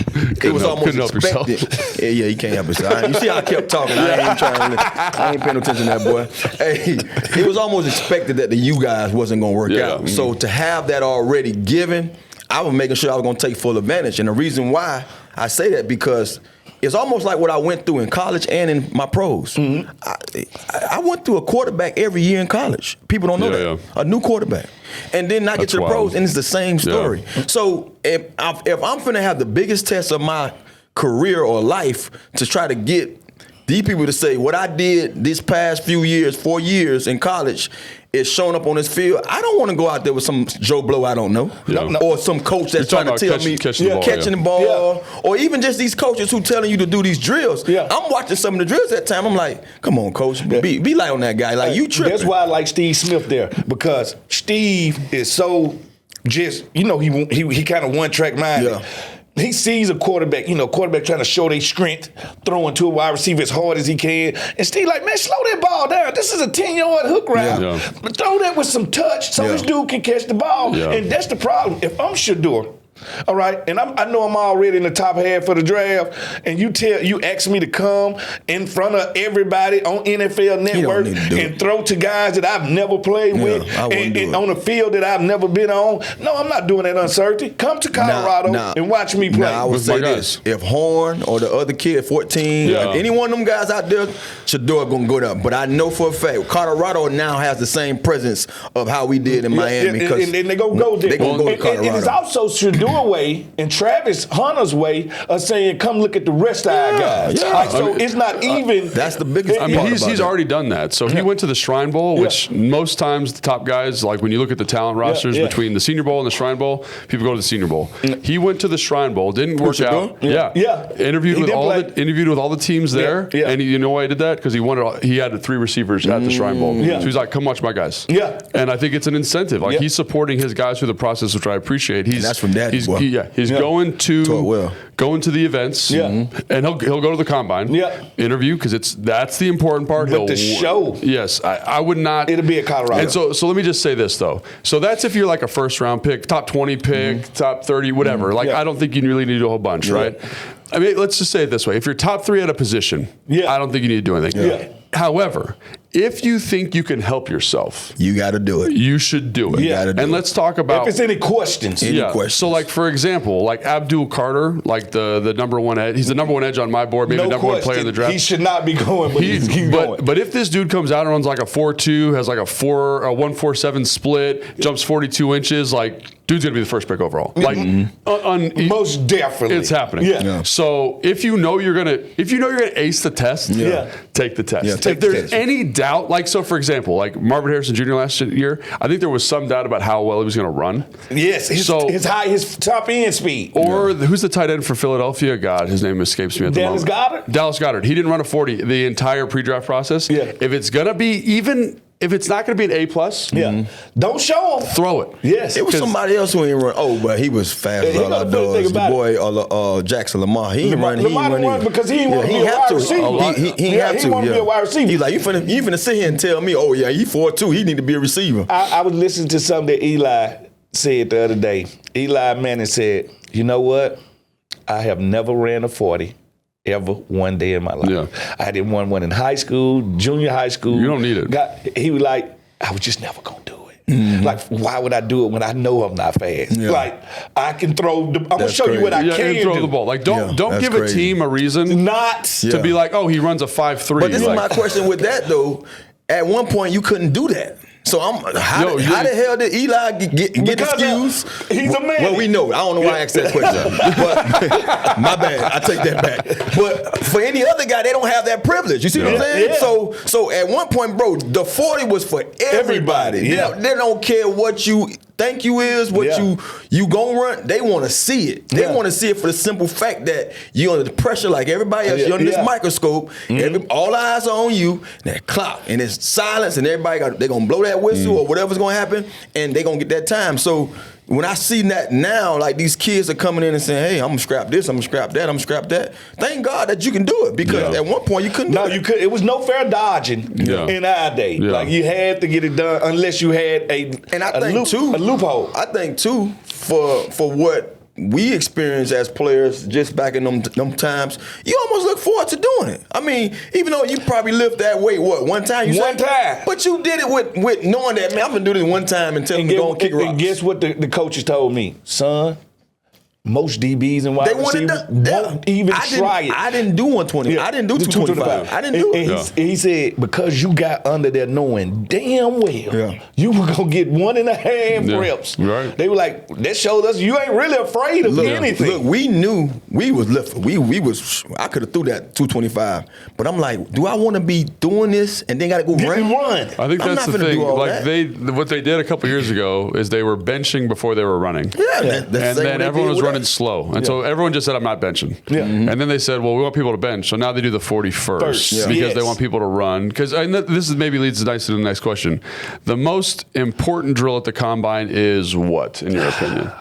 it was almost expected. Yeah, you can't help yourself. You see how I kept talking. I ain't paying no attention to that, boy. Hey, it was almost expected that the you guys wasn't going to work out. So to have that already given, I was making sure I was going to take full advantage. And the reason why I say that, because it's almost like what I went through in college and in my pros. I went through a quarterback every year in college. People don't know that. A new quarterback. And then I get to the pros, and it's the same story. So if I'm finna have the biggest test of my career or life to try to get these people to say what I did this past few years, 4 years in college, is showing up on this field. I don't want to go out there with some Joe Blow I don't know, or some coach that's trying to tell me catching the ball, or even just these coaches who telling you to do these drills. I'm watching some of the drills that time. I'm like, come on, coach, be light on that guy. Like, you tripping. That's why I like Steve Smith there, because Steve is so just, he kind of one-track minded. Yeah. He sees a quarterback, quarterback trying to show their strength, throwing to a wide receiver as hard as he can. And Steve like, man, slow that ball down. This is a 10-yard hook route. But throw that with some touch so this dude can catch the ball. And that's the problem. If I'm Shador, all right, and I know I'm already in the top half of the draft, and you ask me to come in front of everybody on NFL Network and throw to guys that I've never played with and on a field that I've never been on. No, I'm not doing that uncertainty. Come to Colorado and watch me play. I would say this. If Horn or the other kid, 14, if any one of them guys out there, Shador going to go there. But I know for a fact, Colorado now has the same presence of how we did in Miami. And they going to go there. They're going to go to Colorado. And it's also Shador way and Travis Hunter's way of saying, come look at the rest of our guys. So it's not even. That's the biggest part. He's already done that. So he went to the Shrine Bowl, which most times the top guys, like when you look at the talent rosters between the Senior Bowl and the Shrine Bowl, people go to the Senior Bowl. He went to the Shrine Bowl, didn't work out. Interviewed with all the teams there. And you know why he did that? Because he had 3 receivers at the Shrine Bowl. So he's like, come watch my guys. And I think it's an incentive. Like he's supporting his guys through the process, which I appreciate. And that's from Daddy. He's going to the events, and he'll go to the combine, interview, because that's the important part. But the show, I would not. It'll be at Colorado. And so let me just say this though. So that's if you're like a first round pick, top 20 pick, top 30, whatever. I don't think you really need to do a whole bunch, right? I mean, let's just say it this way: if you're top 3 at a position, I don't think you need to do anything. However, if you think you can help yourself, you got to do it. You should do it. And let's talk about if it's any questions. So, like for example, like Abdul Carter, like the number 1 edge. He's the number 1 edge on my board, maybe the number 1 player in the draft. He should not be going, but he's going. But if this dude comes out and runs like a 4.2, has like a 1.47 split, jumps 42 inches, like dude's going to be the first pick overall. Like, most definitely, it's happening. Yeah. So if you know you're gonna ace the test, take the test. If there's any doubt, like so, for example, like Marvin Harrison Jr. last year, I think there was some doubt about how well he was going to run. Yes, his top end speed. Or who's the tight end for Philadelphia? God, his name escapes me at the moment. Dallas Goedert. He didn't run a 40 the entire pre-draft process. Yeah. If it's gonna be if it's not going to be an A+, don't show him. Throw it. Yes, it was somebody else who didn't run. Oh, but he was fast as all outdoors. The boy Jackson Lamar, he didn't run. Lamar didn't run because he didn't want to be a wide receiver. He had to. want to be a wide receiver. He's like, you finna sit here and tell me, oh yeah, he 4'2", he need to be a receiver. I was listening to something that Eli said the other day. Eli Manning said, "You know what? I have never ran a 40." Ever one day in my life. Yeah. I didn't run one in high school, junior high school. You don't need it. He was like, I was just never going to do it. Mm-hmm. Like, why would I do it when I know I'm not fast? Yeah. Like, I can throw, I'm going to show you what I can do. Throw the ball. Like, don't give a team a reason not to be like, oh, he runs a 5'3". But this is my question with that, though. At one point, you couldn't do that. So how the hell did Eli get excused? He's a man. Well, we know. I don't know why I asked that question. But my bad. I take that back. But for any other guy, they don't have that privilege. You see what I'm saying? Yeah. So at one point, bro, the 40 was for everybody. Yeah. They don't care what you think you is, what you gonna run. They want to see it. They want to see it for the simple fact that you're under the pressure like everybody else. You're under this microscope. All eyes are on you. That clock and it's silence, and everybody they're gonna blow that whistle or whatever's gonna happen, and they're gonna get that time. So when I see that now, like these kids are coming in and saying, "Hey, I'm gonna scrap this, I'm gonna scrap that, I'm gonna scrap that." Thank God that you can do it because at one point you couldn't. No, you could. It was no fair dodging in our day. Yeah. Like you had to get it done unless you had a loophole. I think too for what we experienced as players just back in them times, you almost look forward to doing it. I mean, even though you probably lift that weight, one time? One time. But you did it with knowing that, man, I'm going to do this one time and tell them to go and kick rocks. And guess what the coaches told me? Son, most DBs and wide receivers won't even try it. I didn't do 120. Yeah. I didn't do 225. I didn't do it. He said, because you got under there knowing damn well you were going to get 1.5 reps. Right. They were like, that showed us you ain't really afraid of anything. Look, we knew we was lifting. We was, I could have threw that 225. But I'm like, do I want to be doing this and then got to go run? I think that's the thing. Like what they did a couple years ago is they were benching before they were running. Yeah. And then everyone was running slow. And so everyone just said, I'm not benching. Yeah. And then they said, well, we want people to bench. So now they do the 40 first because they want people to run. Because this is maybe leads nicely to the next question. The most important drill at the combine is what, in your opinion?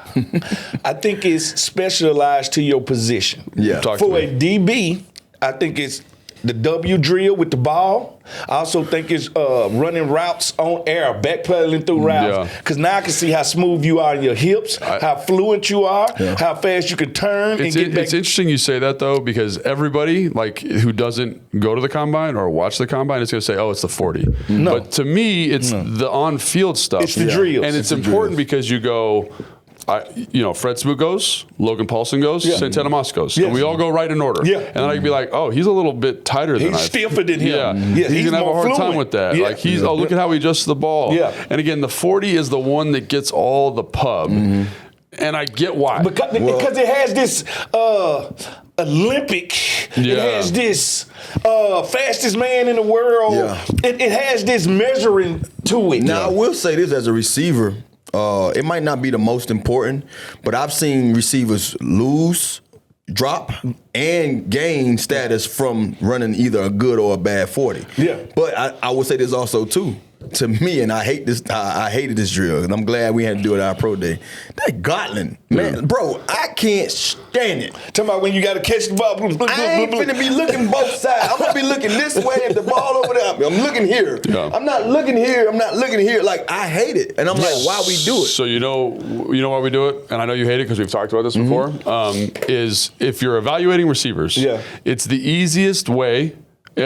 I think it's specialized to your position. Yeah. For a DB, I think it's the W drill with the ball. I also think it's running routes on air, backpedaling through routes. Because now I can see how smooth you are in your hips, how fluent you are, how fast you can turn and get back. It's interesting you say that, though, because everybody like who doesn't go to the combine or watch the combine is going to say, oh, it's the 40. No. But to me, it's the on-field stuff. It's the drills. And it's important because you go, Fred Smoot goes, Logan Paulson goes, Santana goes. And we all go right in order. Yeah. And then I can be like, oh, he's a little bit tighter than I. He's stiffer than him. Yeah. He's going to have a hard time with that. Like look at how he adjusts the ball. Yeah. And again, the 40 is the one that gets all the pub. And I get why. Because it has this Olympic, it has this fastest man in the world. Yeah. It has this measuring to it. Now, I will say this as a receiver. It might not be the most important, but I've seen receivers lose, drop, and gain status from running either a good or a bad 40. Yeah. But I would say this also, too. To me, and I hate this. I hated this drill, and I'm glad we had to do it at our pro day. That Gotland, man, bro, I can't stand it. Talking about when you got to catch the ball. I ain't finna be looking both sides. I'm gonna be looking this way if the ball over there. I'm looking here. Yeah. I'm not looking here. I'm not looking here. Like I hate it, and I'm like, why we do it? So you know why we do it, and I know you hate it because we've talked about this before. Is if you're evaluating receivers, it's the easiest way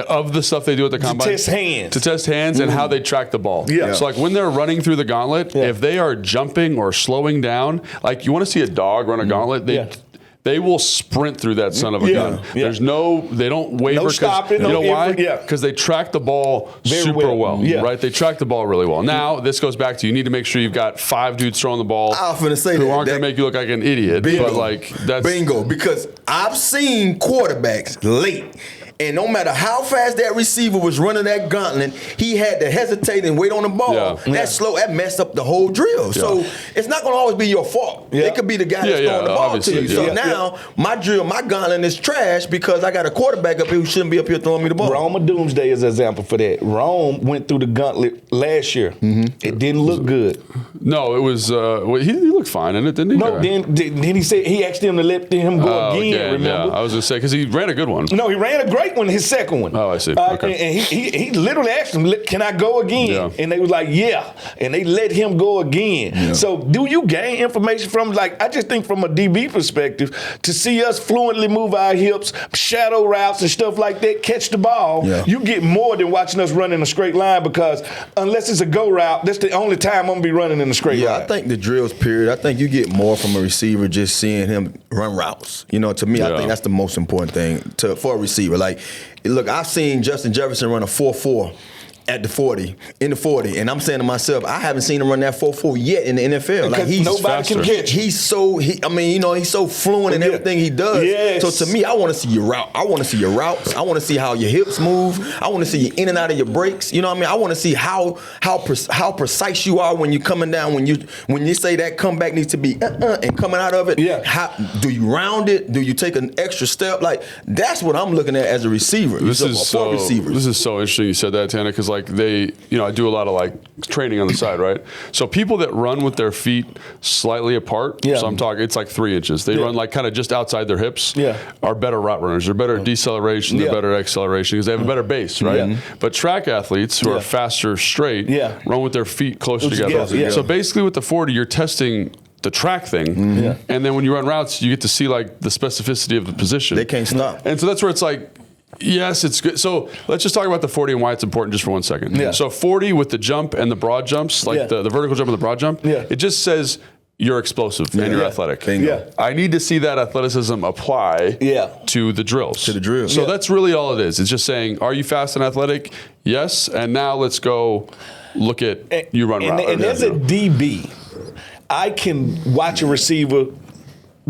of the stuff they do at the combine. To test hands. And how they track the ball. Yeah. So like when they're running through the gauntlet, if they are jumping or slowing down, like you want to see a dog run a gauntlet, they will sprint through that son of a gun. Yeah. They don't waver. No stopping. You know why? Yeah. Because they track the ball Very super well, yeah. right? They track the ball really well. Now, this goes back to you need to make sure you've got 5 dudes throwing the ball I was gonna say who that, aren't going to make you look like an idiot. Bingo. But, like, that's... Bingo. Because I've seen quarterbacks late. And no matter how fast that receiver was running that gauntlet, he had to hesitate and wait on the ball. That messed up the whole drill. Yeah. So it's not going to always be your fault. Yeah. It could be the guy that's throwing the ball to you. So now my gauntlet is trash because I got a quarterback up here who shouldn't be up here throwing me the ball. Rome of Doomsday is an example for that. Rome went through the gauntlet last year. It didn't look good. No, it was. He looked fine in it, didn't he? No, then he said he asked him to let him go again. Remember? Yeah, I was going to say because he ran a good one. No, he ran a great one. His second one. Oh, I see. Okay. And he literally asked him, "Can I go again?" Yeah. And they was like, "Yeah," and they let him go again. Yeah. So, do you gain information from? Like, I just think from a DB perspective, to see us fluently move our hips, shadow routes and stuff like that, catch the ball, you get more than watching us run in a straight line because unless it's a go route, that's the only time I'm gonna be running in a straight line. Yeah, I think the drills period. I think you get more from a receiver just seeing him run routes. You know, to me, I think that's the most important thing for a receiver. Like, look, I've seen Justin Jefferson run a 4.4 at the 40, in the 40, and I'm saying to myself, I haven't seen him run that 4.4 yet in the NFL. Like nobody can catch. He's so fluent in everything he does. Yes. So to me, I want to see your route. I want to see your routes. I want to see how your hips move. I want to see you in and out of your breaks. You know what I mean? I want to see how precise you are when you're coming down. When you say that comeback needs to be and coming out of it. Yeah. How do you round it? Do you take an extra step? Like that's what I'm looking at as a receiver. This is so interesting you said that, Tana, because like I do a lot of like training on the side, right? So people that run with their feet slightly apart, so I'm talking, it's like 3 inches. They run like kind of just outside their hips, are better route runners. They're better at deceleration, they're better at acceleration because they have a better base, right? But track athletes who are faster straight run with their feet closer together. So basically with the 40, you're testing the track thing, and then when you run routes, you get to see like the specificity of the position. They can't stop. And so that's where it's like, yes, it's good. So let's just talk about the 40 and why it's important just for 1 second. Yeah. So 40 with the jump and the broad jumps, like the vertical jump and the broad jump, it just says you're explosive and you're athletic. I need to see that athleticism apply to the drills. So that's really all it is. It's just saying, are you fast and athletic? Yes. And now let's go look at you run route. And as a DB, I can watch a receiver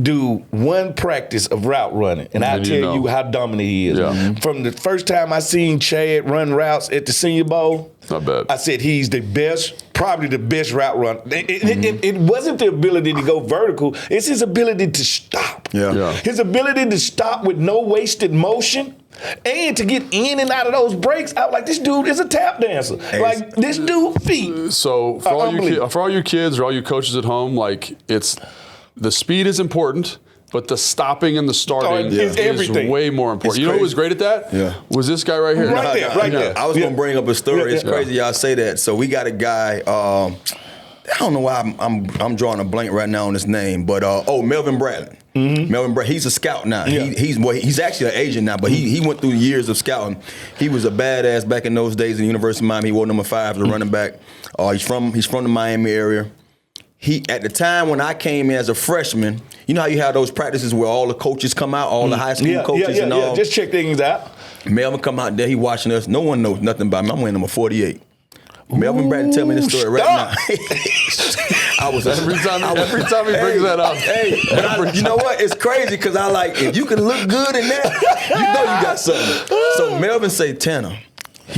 do one practice of route running, and I'll tell you how dominant he is. Yeah. From the first time I seen Chad run routes at the Senior Bowl, not bad. I said he's the best, probably the best route runner. It wasn't the ability to go vertical, it's his ability to stop. His ability to stop with no wasted motion. And to get in and out of those breaks, I was like, this dude is a tap dancer. Like, this dude feet. So for all you kids or all you coaches at home, like, it's the speed is important, but the stopping and the starting is way more important. You know who was great at that? Was this guy right here. Right there. I was going to bring up a story. It's crazy y'all say that. So we got a guy, I don't know why I'm drawing a blank right now on his name, but Melvin Bradley. Melvin Bradley, he's a scout now. He's actually an agent now, but he went through years of scouting. He was a badass back in those days in the University of Miami. He wore number 5 as a running back. He's from the Miami area. He at the time when I came in as a freshman, you know how you have those practices where all the coaches come out, all the high school coaches and all. Just check things out. Melvin come out there, he watching us. No one knows nothing about me. I'm wearing number 48. Melvin Bradley tell me this story right now. I was every time he brings that up. You know what? It's crazy because I like if you can look good in that, you know you got something. So Melvin say, Tanner,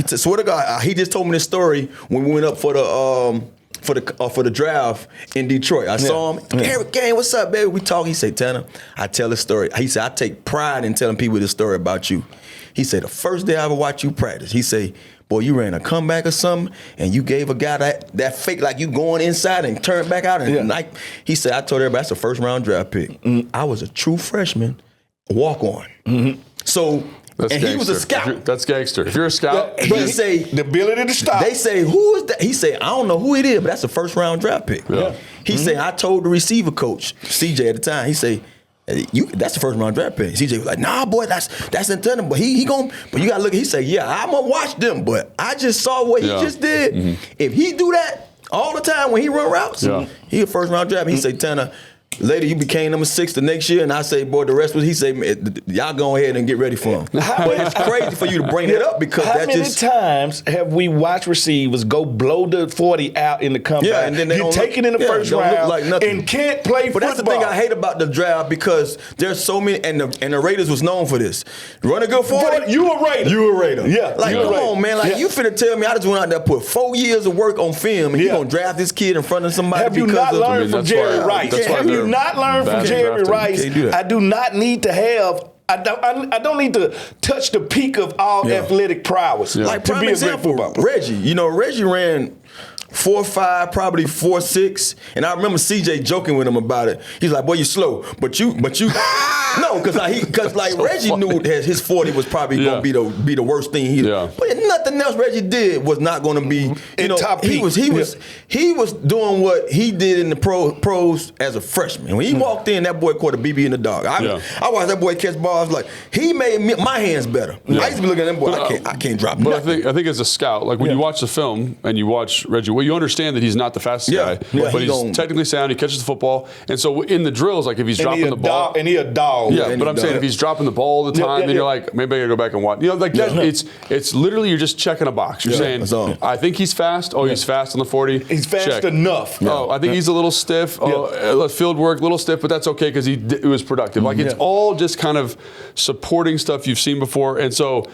swear to God, he just told me this story when we went up for the draft in Detroit. I saw him. Eric Gang, what's up, baby? We talk. He said, Tanner, I tell a story. He said, I take pride in telling people this story about you. He said, the first day I ever watched you practice, he said, boy, you ran a comeback or something, and you gave a guy that fake, like you going inside and turn back out. And like he said, I told everybody that's a first round draft pick. I was a true freshman, walk on. So. That's and gangster. He was a scout. That's gangster. If you're a scout, he say the ability to stop. They say, who is that? He say, I don't know who it is, but that's a first round draft pick. He say, I told the receiver coach, CJ at the time, he say, that's the first round draft pick. CJ was like, nah, boy, that's Santana, but he gon', but you gotta look. He say, yeah, I'm gonna watch them, but I just saw what he just did. If he do that all the time when he run routes, he a first round draft. He say, Tanner, later you became number 6 the next year, and I say, boy, the rest was. He say, y'all go ahead and get ready for him. But it's crazy for you to bring that up because how many times have we watched receivers go blow the 40 out in the comeback? Yeah, and then they take it in the first round like and can't play football. But that's the thing I hate about the draft because there's so many, and the Raiders was known for this. Run a good 40, you a Raider. You a Raider. Yeah, like come on, man. Like you finna tell me I just went out there put 4 years of work on film, and you gonna draft this kid in front of somebody? Have you not learned from Jerry Rice? Have you not learned from Jerry Rice? I do not need to have. I don't need to touch the peak of all athletic prowess. Like to prime be example, Reggie. You know, Reggie ran 4.5, probably 4.6, and I remember CJ joking with him about it. He's like, "Boy, you slow, but you." No, because like Reggie funny. Knew that his 40 was probably gonna be the worst thing he. Yeah. But nothing else Reggie did was not gonna be. You know, top he was doing what he did in the pros as a freshman. When he walked in, that boy caught a BB in the dog. I watched that boy catch balls like he made my hands better. I used to be looking at them boy. I can't drop. But I think as a scout, like when you watch the film and you watch Reggie, well, you understand that he's not the fastest guy, but he's technically sound. He catches the football, and so in the drills, like if he's dropping the ball, and he a dog. Yeah, but I'm saying if he's dropping the ball all the time, then you're like, maybe I gotta go back and watch. You know, like that. It's literally you're just checking a box. You're saying, I think he's fast. Oh, he's fast on the 40. He's fast enough. Oh, I think he's a little stiff. Field work, a little stiff, but that's okay because it was productive. Like it's all just kind of supporting stuff you've seen before, and so.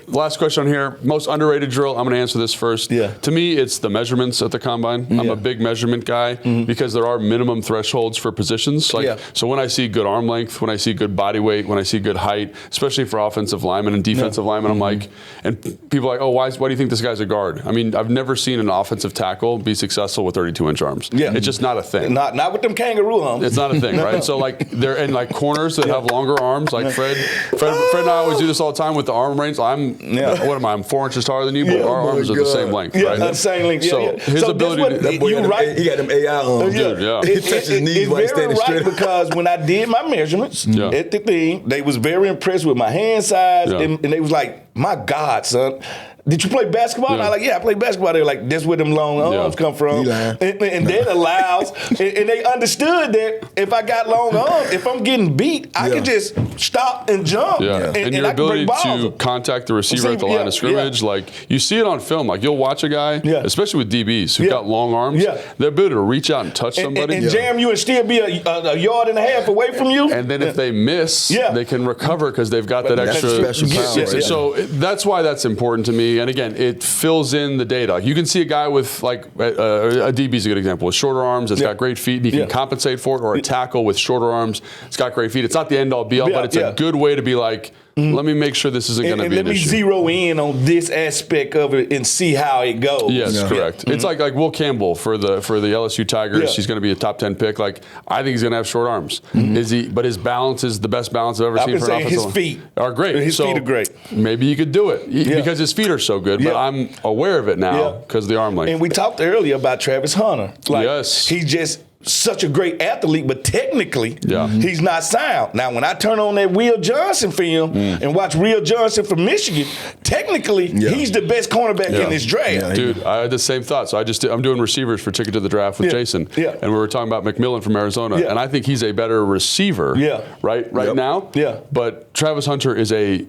Last question on here. Most underrated drill. I'm going to answer this first. Yeah. To me, it's the measurements at the combine. I'm a big measurement guy because there are minimum thresholds for positions. Like, so when I see good arm length, when I see good body weight, when I see good height, especially for offensive linemen and defensive linemen, I'm like, and people are like, oh, why do you think this guy's a guard? I mean, I've never seen an offensive tackle be successul with 32-inch arms. Yeah. It's just not a thing. Not with them kangaroo arms. It's not a thing, right? So like they're in like corners that have longer arms. Like Fred and I always do this all the time with the arm range. What am I? I'm 4 inches taller than you, but our arms are the same length, right? Yeah, the same length. So his ability to... You're right. He got them AI arms. Dude, He touches his knees while he's standing straight. It's very right because when I did my measurements at the thing, they was very impressed with my hand size, and they was like, my God, son. Did you play basketball? And I was like, I played basketball. They were like, that's where them long arms come from. And that allows, and they understood that if I got long arms, if I'm getting beat, I can just stop and jump. And your ability to contact the receiver at the line of scrimmage, like you see it on film. Like you'll watch a guy, especially with DBs who got long arms, their ability to reach out and touch somebody. And jam you and still be a yard and a half away from you. And then if they miss, they can recover because they've got that extra special power. So that's why that's important to me. And again, it fills in the data. Like you can see a guy with like a DB is a good example with shorter arms. It's got great feet. And he can compensate for it, or a tackle with shorter arms. It's got great feet. It's not the end all be all, but it's a good way to be like. Let me make sure this isn't going to be an issue. Let me zero in on this aspect of it and see how it goes. Yes, correct. It's like Will Campbell for the LSU Tigers. He's going to be a top 10 pick. Like I think he's going to have short arms. Is he? But his balance is the best balance I've ever seen for an offensive line. His feet are great. His feet are great. Maybe he could do it because his feet are so good. But I'm aware of it now because of the arm length. And we talked earlier about Travis Hunter. Like, he's just such a great athlete, but technically, he's not sound. Now, when I turn on that Will Johnson film and watch Will Johnson from Michigan, technically, he's the best cornerback in this draft. Dude, I had the same thought. So I'm doing receivers for Ticket to the Draft with Jason. And we were talking about McMillan from Arizona. And I think he's a better receiver right now. But Travis Hunter is a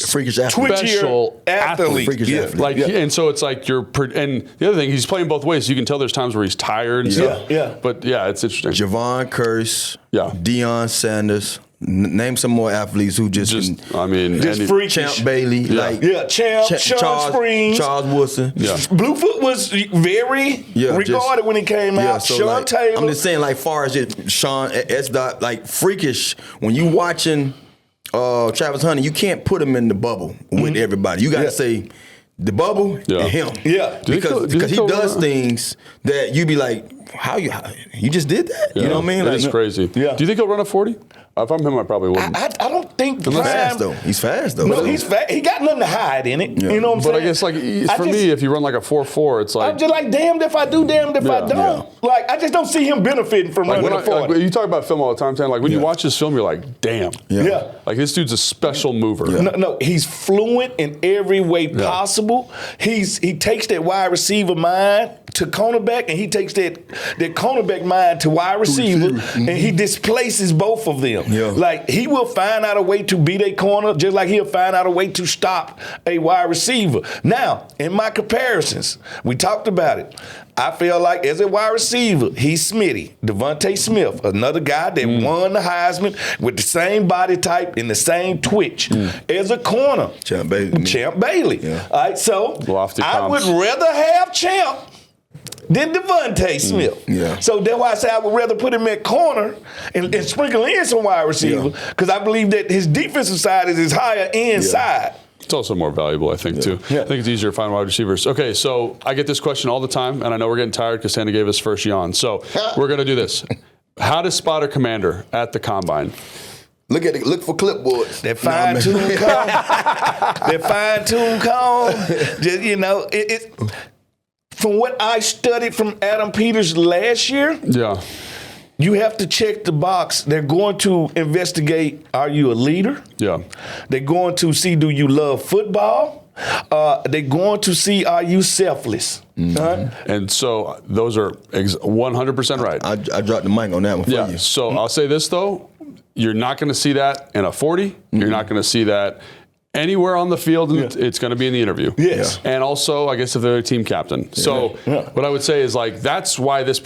freakish athlete. Special athlete. Like, and so it's like and the other thing, he's playing both ways. So you can tell there's times where he's tired and stuff. But it's interesting. Javon Curse, Deion Sanders. Name some more athletes who just freakish. Champ Bailey, Sean Springs, Charles Woodson. Bluefoot was very regarded when he came out. So Sean Taylor. I'm just saying, like, far as Sean S. Like freakish. When you watching Travis Hunter, you can't put him in the bubble with everybody. You got to say. The bubble and him. Because he does things that you be like, how you just did that? You know what I mean? It's crazy. Do you think he'll run a 40? If I'm him, I probably wouldn't. I don't think he's fast though. He's fast though. No, he's fast. He got nothing to hide in it. You know what I'm saying? But I guess like for me, if you run like a 4.4, it's like I'm just like damned if I do, damned if I don't. Like I just don't see him benefiting from running a 40. Like, you talk about film all the time, Sam. Like when you watch this film, you're like, damn. Like this dude's a special mover. No, he's fluent in every way possible. He takes that wide receiver mind to cornerback, and he takes that that cornerback mind to wide receiver, and he displaces both of them. Yeah. Like, he will find out a way to beat a corner, just like he'll find out a way to stop a wide receiver. Now, in my comparisons, we talked about it. I feel like as a wide receiver, he's Smitty, Devontae Smith, another guy that won the Heisman with the same body type and the same twitch. As a corner, Champ Bailey. Yeah. All right, so I would rather have Champ than Devontae Smith. Yeah. So that's why I say I would rather put him at corner and sprinkle in some wide receiver, because I believe that his defensive side is his higher end side. It's also more valuable, I think, too. Yeah. I think it's easier to find wide receivers. Okay, so I get this question all the time, and I know we're getting tired because Santa gave us first yawn. So we're going to do this. How to spot a commander at the combine? Look for clipboards. That fine-tuned comb. That fine-tuned comb. Just, you know, it from what I studied from Adam Peters last year. Yeah. You have to check the box. They're going to investigate, are you a leader? Yeah. They're going to see, do you love football? They're going to see, are you selfless? And so those are 100% right. I dropped the mic on that one for you. So I'll say this, though. You're not going to see that in a 40. You're not going to see that anywhere on the field. It's going to be in the interview. Yes. And also, I guess if they're a team captain. So what I would say is, like, that's why this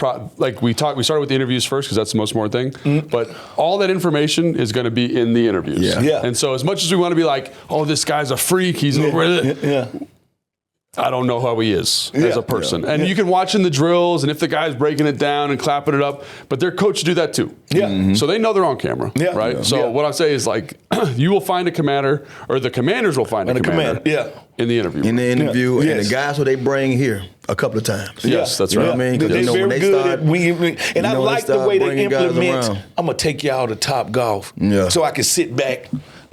we started with the interviews first because that's the most important thing. But all that information is going to be in the interviews. Yeah. And so as much as we want to be like, oh, this guy's a freak, he's over it. I don't know how he is as a person. And you can watch in the drills and if the guy's breaking it down and clapping it up, but their coach do that too. So they know they're on camera, right? So what I'm saying is, like, you will find a commander, or the commanders will find a commander in the interview. In the interview, and the guys who they bring here a couple of times. Yes, that's right. I mean, they're very good at, and I like the way they implement, I'm going to take y'all to Top Golf so I can sit back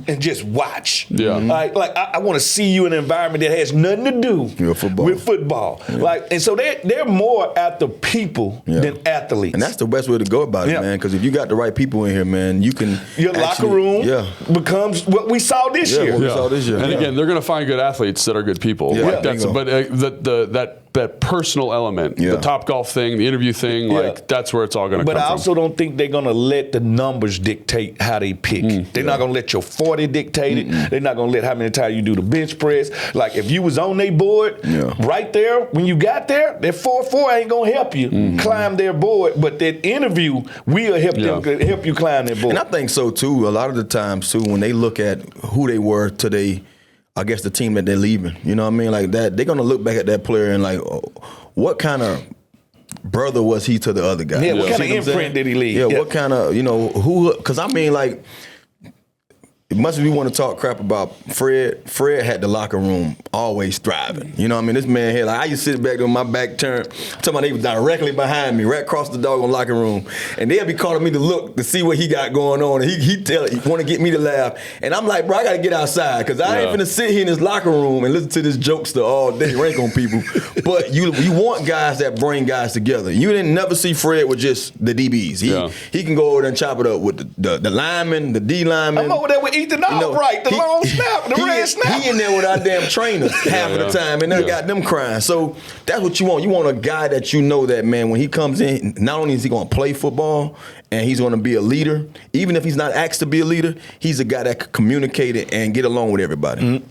and just watch. Like I want to see you in an environment that has nothing to do with football. Like, and so they're more after people than athletes. And that's the best way to go about it, man. Because if you got the right people in here, man, you can locker room becomes what we saw this year. What we saw this year. And again, they're going to find good athletes that are good people. Like but that personal element, the Top Golf thing, the interview thing, like, that's where it's all going to come from. But I also don't think they're going to let the numbers dictate how they pick. They're not going to let your 40 dictate it. They're not going to let how many times you do the bench press. Like, if you was on their board right there, when you got there, that 4-4 ain't going to help you climb their board. But that interview will help help you climb their board. And I think so, too. A lot of the times, too, when they look at who they were today, I guess the team that they're leaving, you know what I mean? Like that, they're going to look back at that player and like, what kind of brother was he to the other guy? Yeah, what kind of imprint did he leave? Yeah, what kind of, who, because I mean, like, much as we want to talk crap about Fred had the locker room always thriving. You know what I mean? This man here, like, I used to sit back there with my back turned, talking about they was directly behind me, right across the doggone locker room. And they'll be calling me to look to see what he got going on. And he want to get me to laugh. And I'm like, bro, I got to get outside because I ain't finna sit here in this locker room and listen to this jokester all day, rank on people. But you want guys that bring guys together. You didn't never see Fred with just the DBs. He can go over there and chop it up with the linemen, the D linemen. I'm over there with Ethan Albright, the long snap, the red snap. He in there with our damn trainers half of the time, and they got them crying. So that's what you want. You want a guy that you know that, man, when he comes in, not only is he going to play football and he's going to be a leader, even if he's not asked to be a leader, he's a guy that can communicate it and get along with everybody.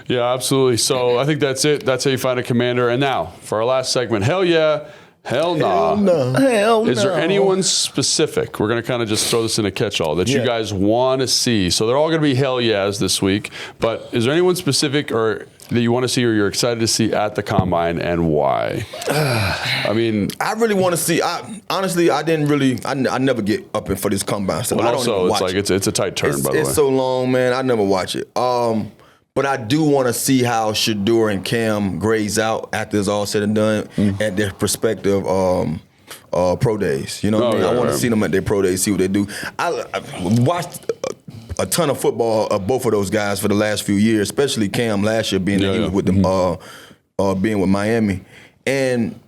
Yeah, absolutely. So I think that's it. That's how you find a commander. And now, for our last segment, hell yeah. Hell nah. Hell no. Is there anyone specific? We're going to kind of just throw this in a catch-all that you guys want to see. So they're all going to be hell yeahs this week. But is there anyone specific or that you want to see or you're excited to see at the combine, and why? I mean, I really want to see. Honestly, I never get up in for this combine stuff. But I don't also, even watch it's like it. it's a tight turn. By the way, it's so long, man. I never watch it. But I do want to see how Shedeur and Cam graze out after it's all said and done at their respective pro days. You know what I mean? I want to see them at their pro days, see what they do. I watched a ton of football of both of those guys for the last few years, especially Cam last year being with them, being with Miami. And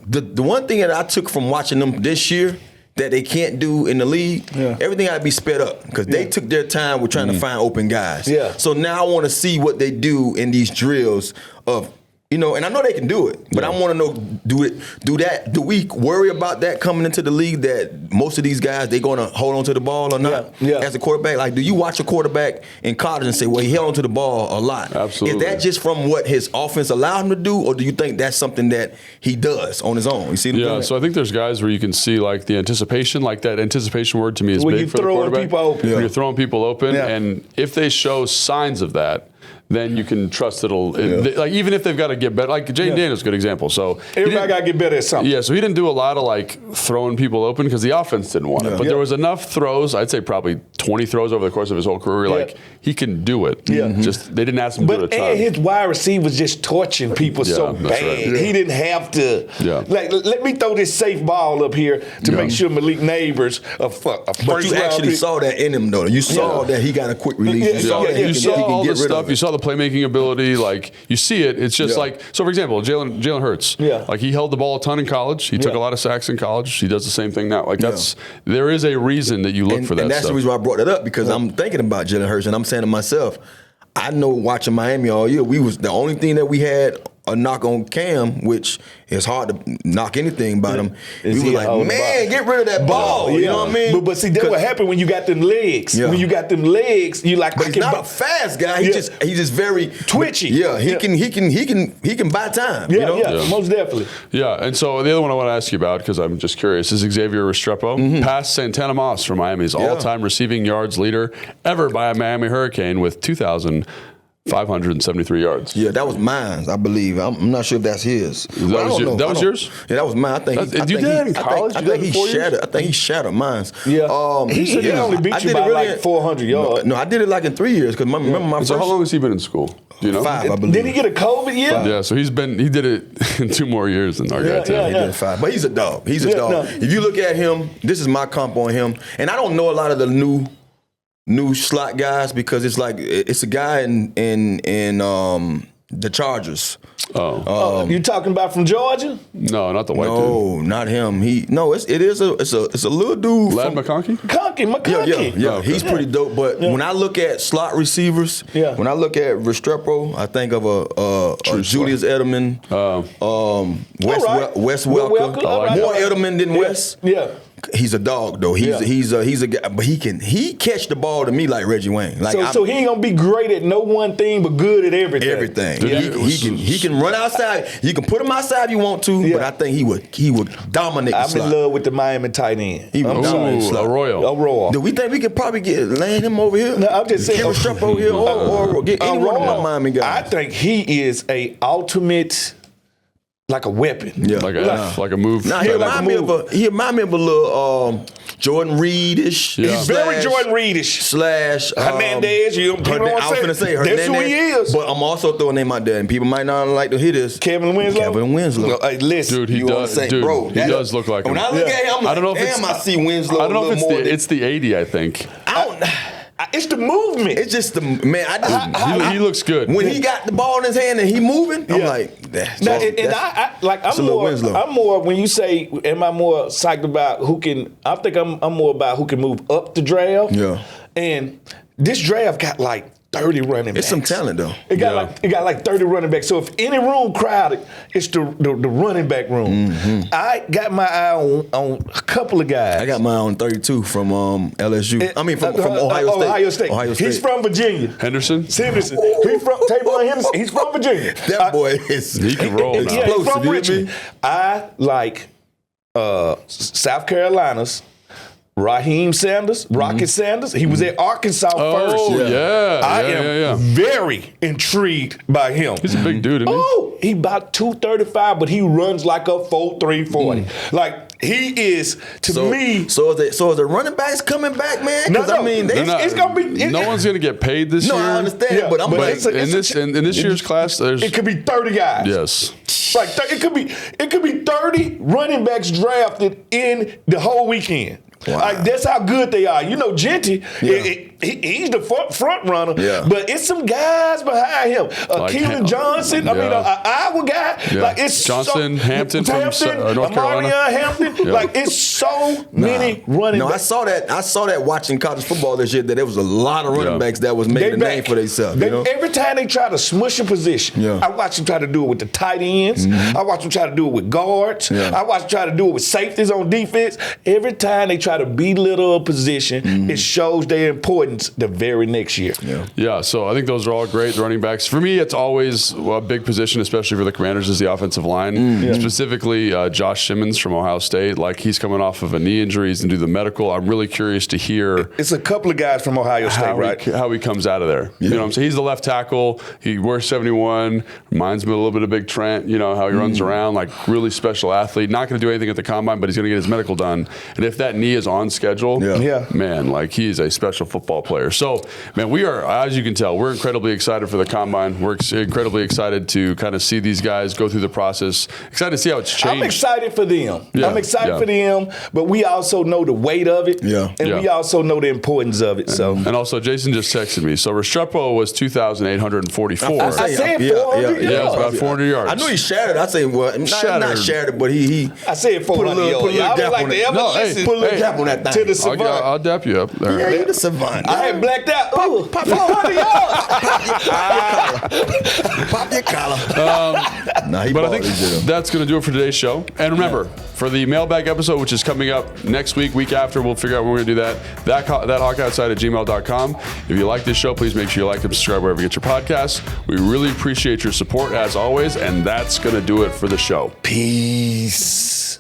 the one thing that I took from watching them this year that they can't do in the league, everything got to be sped up because they took their time with trying to find open guys. So now I want to see what they do in these drills of and I know they can do it, but I want to know, do we worry about that coming into the league, that most of these guys, they going to hold on to the ball or not as a quarterback? Like, do you watch a quarterback in college and say, well, he held on to the ball a lot? Absolutely. Is that just from what his offense allowed him to do, or do you think that's something that he does on his own? You see what I'm saying? So I think there's guys where you can see like the anticipation, like that anticipation word to me is when big for the quarterback. When you're throwing people open, and if they show signs of that, then you can trust like even if they've got to get better. Like Jaden Daniels is a good example. So everybody got to get better at something. Yeah, so he didn't do a lot of like throwing people open because the offense didn't want it. But there was enough throws. I'd say probably 20 throws over the course of his whole career. Like he can do it. Yeah. Just they didn't ask him to do it a ton. And his wide receivers just torching people so bad. Right. He didn't have to. Yeah. Like, let me throw this safe ball up here to make sure Malik Neighbors a first But you actually saw that in him though. You saw that he got a quick release. You saw that he can all this stuff. You saw the playmaking ability. Like you see it. It's just like, so for example, Jalen Hurts. Yeah. Like he held the ball a ton in college. He took a lot of sacks in college. He does the same thing now. Like there is a reason that you look for that. And that's the reason why I brought that up, because I'm thinking about Jalen Hurts and I'm saying to myself, I know watching Miami all year, we was the only thing that we had a knock on Cam, which is hard to knock anything about him. We were like, man, get rid of that ball. You know what I mean? But see, that's what happened when you got them legs. Yeah. When you got them legs, you like. But he's not a fast guy. He's just very twitchy. Yeah, he can buy time. Yeah, you know? Most definitely. Yeah, and so the other one I want to ask you about, because I'm just curious, is Xavier Restrepo. Passed Santana Moss for Miami's all-time receiving yards leader ever by a Miami Hurricane with 2,573 yards. Yeah, that was mine, I believe. I'm not sure if that's his. That was yours? Yeah, that was mine. I think. Did you do that in college? I think he shattered mine. Yeah. He said he only beat you by like 400 yards. No, I did it like in 3 years. Because remember my first. So how long has he been in school? Do you know? 5, I believe. Did he get a COVID year? Yeah, so he did it in 2 more years than our guy. He did 5. But he's a dog. He's a dog. No. If you look at him, this is my comp on him. And I don't know a lot of the new slot guys, because it's like it's a guy in the Chargers. You talking about from Georgia? No, not the white dude. No, not him. It's a little dude. Lad McConkey? McConkey. Yeah. He's pretty dope. But when I look at slot receivers, when I look at Restrepo, I think of a Julius Edelman, Wes Welker. More Edelman than Wes. Yeah. He's a dog though. He's a guy, but he catch the ball to me like Reggie Wayne. Like so he ain't gonna be great at no one thing, but good at everything. He can run outside. You can put him outside if you want to, but I think he would dominate the slot. I'm in love with the Miami tight end. He would dominate the slot. Arroyo. Do we think we could probably land him over here? No, I'm just saying. Get Restrepo over here or get any one of my Miami guys. I think he is a ultimate. Like a weapon. Yeah. Like a move. Now, he remind me of a little Jordan Reed-ish. Yeah. He's very Jordan Reed-ish. Slash Hernandez. I was going to say Hernandez. That's who he is. But I'm also throwing him out there, and people might not like to hear this. Kevin Winslow. Hey, listen. Dude, he does. Bro, he does look like him. When I look at him, I'm like, damn, I see Winslow. I don't know if it's the 80, I think. It's the movement. It's just the man. He looks good. When he got the ball in his hand and he moving, I'm like, I'm more when you say, am I more psyched about who can? I think I'm more about who can move up the draft. Yeah. And this draft got like 30 running backs. It's some talent though. It got like 30 running backs. So if any room crowded, it's the running back room. Mm-hmm. I got my eye on a couple of guys. I got my eye on 32 from LSU. From Ohio State. He's from Virginia. Henderson. He's from Tavon Henderson. He's from Virginia. That boy he can roll. Yeah, he's from Richmond. I like South Carolina's Raheem Sanders, Rocket Sanders. He was at Arkansas first. I am very intrigued by him. He's a big dude, isn't he? He about 235, but he runs like a 4.340. Like he is me. So is the running backs coming back, man? No, it's gonna be. No one's gonna get paid this year. No, I understand, but in this year's class, it could be 30 guys. Yes. Like it could be 30 running backs drafted in the whole weekend. Wow. Like that's how good they are. You know, Genty. he's the front runner. Yeah. But it's some guys behind him. Like Keelan Johnson. I mean, an Iowa guy. Yeah. Like it's Johnson, Hampton from North Carolina. Hampton. Yeah. Like it's so many running backs. I saw that watching college football this year, that there was a lot of running backs that was making a name for themselves. Every time they try to smush a position, I watch them try to do it with the tight ends. I watch them try to do it with guards. I watch them try to do it with safeties on defense. Every time they try to belittle a position, it shows their importance the very next year. Yeah, so I think those are all great, the running backs. For me, it's always a big position, especially for the Commanders, is the offensive line. Specifically, Josh Simmons from Ohio State. Like, he's coming off of a knee injury. He's going to do the medical. I'm really curious to hear. It's a couple of guys from Ohio State, right? How he comes out of there. You know what I'm saying? He's the left tackle. He wears 71. Reminds me a little bit of Big Trent, you know, how he runs around, like really special athlete. Not going to do anything at the combine, but he's going to get his medical done. And if that knee is on schedule, man, like, he is a special football player. So, man, we are, as you can tell, we're incredibly excited for the combine. We're incredibly excited to kind of see these guys go through the process. Excited to see how it's changed. I'm excited for them. I'm excited for them, but we also know the weight of it, and we also know the importance of it. So, and also, Jason just texted me. So Restrepo was 2,844. I said 400 yards. Yeah, it's about 400 yards. I knew he shattered. I say, well, not shattered, but he. I said 400 yards. Put a little gap on it. Put a little gap on that thing. To the savant. I'll dap you up there. Yeah, you're the savant. I had blacked out. Ooh, 400 yards. Pop your collar. But I think that's going to do it for today's show. And remember, for the mailbag episode, which is coming up next week after, we'll figure out when we're going to do that. ThatHawkOutside@gmail.com. If you like this show, please make sure you like and subscribe wherever you get your podcasts. We really appreciate your support as always, and that's going to do it for the show. Peace.